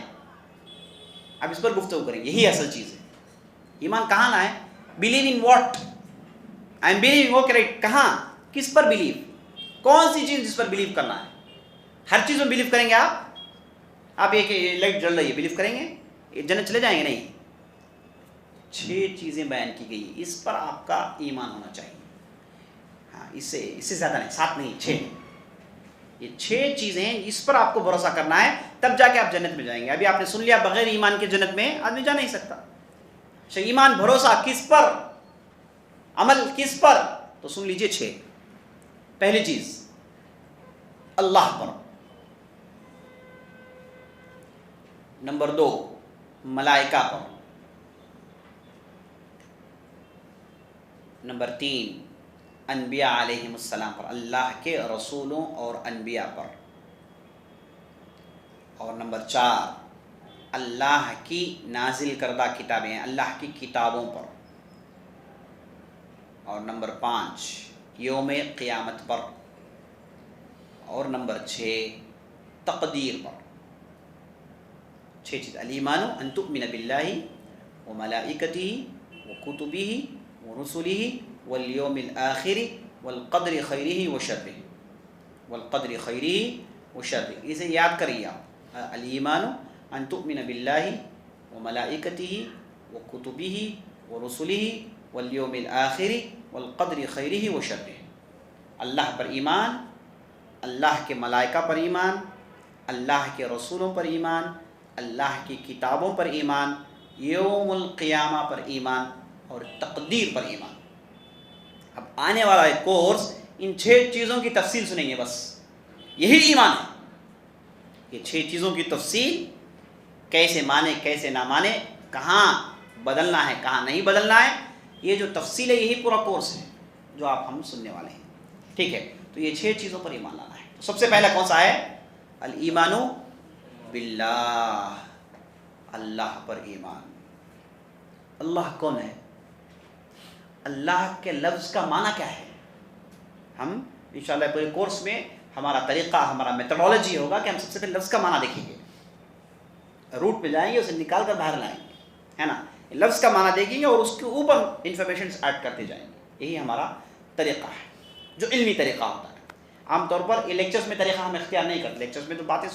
اب اس پر گفتگو کریں. یہی اصل چیز ہے. ایمان کہاں لانا ہے؟ Believe in what? I am blue وہ کریکٹ. کہاں، کس پر بلیو؟ کون سی چیز جس پر بلیو کرنا ہے؟ ہر چیز میں بلیو کریں گے آپ ایک لائٹ جل رہی ہے بلیو کریں گے جنت چلے جائیں گے؟ نہیں. 6 چیزیں بیان کی گئی، اس پر آپ کا ایمان ہونا چاہیے. ہاں اس سے زیادہ نہیں، 7 نہیں 6. یہ 6 چیزیں ہیں، اس پر آپ کو بھروسہ کرنا ہے، تب جا کے آپ جنت میں جائیں گے. ابھی آپ نے سن لیا بغیر ایمان کے جنت میں آدمی جا نہیں سکتا. اچھا ایمان بھروسہ کس پر، عمل کس پر؟ تو سن لیجئے 6. پہلی چیز اللہ پر. نمبر 2 ملائکہ پر. نمبر 3 انبیاء علیہم السلام پر، اللہ کے رسولوں اور انبیاء پر. اور نمبر 4 اللہ کی نازل کردہ کتابیں ہیں، اللہ کی کتابوں پر. اور نمبر 5 یوم قیامت پر. اور نمبر 6 تقدیر پر. 6 چیز. الایمان ان تؤمن باللہ وملائکتہ وکتبہ ورسلہ والیوم الآخر والقدر خیرہ وشرہ. اسے یاد کریے آپ. الایمان ان تؤمن باللہ وملائکتہ وکتبہ ورسلہ والیوم الآخر والقدر خیرہ وشرہ. اللہ پر ایمان، اللہ کے ملائکہ پر ایمان، اللہ کے رسولوں پر ایمان، اللہ کی کتابوں پر ایمان، یوم القیامہ پر ایمان اور تقدیر پر ایمان. اب آنے والا ایک کورس ان 6 چیزوں کی تفصیل سنیں گے. بس یہی ایمان ہے. یہ 6 چیزوں کی تفصیل، کیسے مانے کیسے نہ مانے، کہاں بدلنا ہے کہاں نہیں بدلنا ہے، یہ جو تفصیل ہے یہی پورا کورس ہے جو ہم سننے والے ہیں. ٹھیک ہے. تو یہ 6 چیزوں پر ایمان لانا ہے. تو سب سے پہلا کون سا ہے؟ الایمان باللہ، اللہ پر ایمان. اللہ کون ہے؟ اللہ کے لفظ کا معنی کیا ہے؟ ہم انشاءاللہ پورے کورس میں ہمارا طریقہ، ہمارا میتھڈالوجی ہوگا کہ ہم سب سے پہلے لفظ کا معنی دیکھیں گے، روٹ پہ جائیں گے، اسے نکال کر باہر لائیں گے، ہے نا. لفظ کا معنی دیکھیں گے اور اس کے اوپر انفارمیشنز ایڈ کرتے جائیں گے. یہی ہمارا طریقہ ہے جو علمی طریقہ ہوتا ہے. عام طور پر یہ لیکچرز میں طریقہ ہم اختیار نہیں کرتے. لیکچرز میں تو باتیں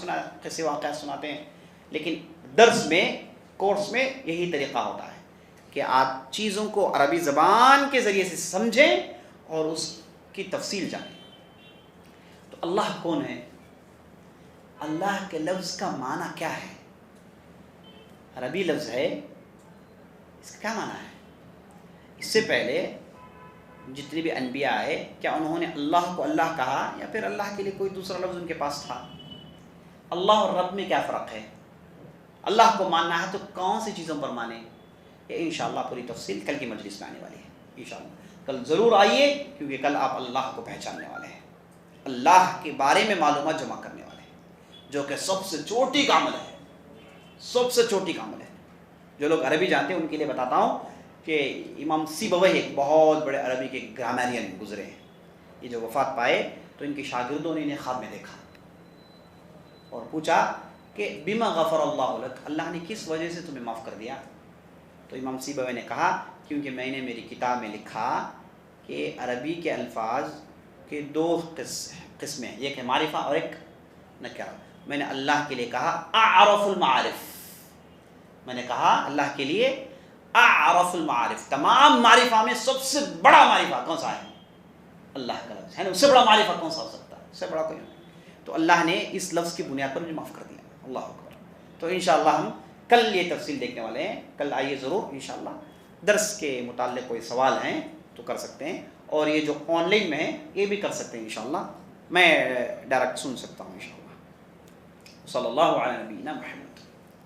قصے واقعات سناتے ہیں، لیکن درس میں، کورس میں یہی طریقہ ہوتا ہے کہ آپ چیزوں کو عربی زبان کے ذریعے سے سمجھیں اور اس کی تفصیل جانیں. تو اللہ کون ہے؟ اللہ کے لفظ کا معنی کیا ہے؟ عربی لفظ ہے، اس کا کیا معنی ہے؟ اس سے پہلے جتنے بھی انبیاء آئے، کیا انہوں نے اللہ کو اللہ کہا یا پھر اللہ کے لیے کوئی دوسرا لفظ ان کے پاس تھا؟ اللہ اور رب میں کیا فرق ہے؟ اللہ کو ماننا ہے تو کون سی چیزوں پر مانیں؟ یہ انشاءاللہ پوری تفصیل کل کی مجلس میں آنے والی ہے. انشاءاللہ کل ضرور آئیے، کیونکہ کل آپ اللہ کو پہچاننے والے ہیں، اللہ کے بارے میں معلومات جمع کرنے والے ہیں، جو کہ سب سے چھوٹی کا عمل ہے، سب سے چھوٹی کا عمل ہے. جو لوگ عربی جانتے ہیں ان کے لیے بتاتا ہوں کہ امام سیبویہ ایک بہت بڑے عربی کے گرامرین گزرے ہیں. یہ جو وفات پائے تو ان کے شاگردوں نے انہیں خواب میں دیکھا اور پوچھا کہ بما غفر اللہ لک، اللہ نے کس وجہ سے تمہیں معاف کر دیا؟ تو امام سیبویہ نے کہا کیونکہ میں نے میری کتاب میں لکھا کہ عربی کے الفاظ کے 2 قسمیں ہیں، ایک ہے معرفہ اور ایک نکرہ. میں نے اللہ کے لیے کہا اعرف المعارف، میں نے کہا اللہ کے لیے اعرف المعارف، تمام معرفہ میں سب سے بڑا معرفہ کون سا ہے؟ اللہ کا لفظ ہے نا. اس سے بڑا معرفہ کون سا ہو سکتا ہے؟ اس سے بڑا کوئی نہیں. تو اللہ نے اس لفظ کی بنیاد پر مجھے معاف کر دیا. اللہ اکبر. تو انشاءاللہ ہم کل یہ تفصیل دیکھنے والے ہیں. کل آئیے ضرور انشاءاللہ. درس کے متعلق کوئی سوال ہیں تو کر سکتے ہیں، اور یہ جو آن لائن میں ہے یہ بھی کر سکتے ہیں انشاءاللہ. میں ڈائریکٹ سن سکتا ہوں انشاءاللہ. صلی اللہ علیہ نبینا محمد.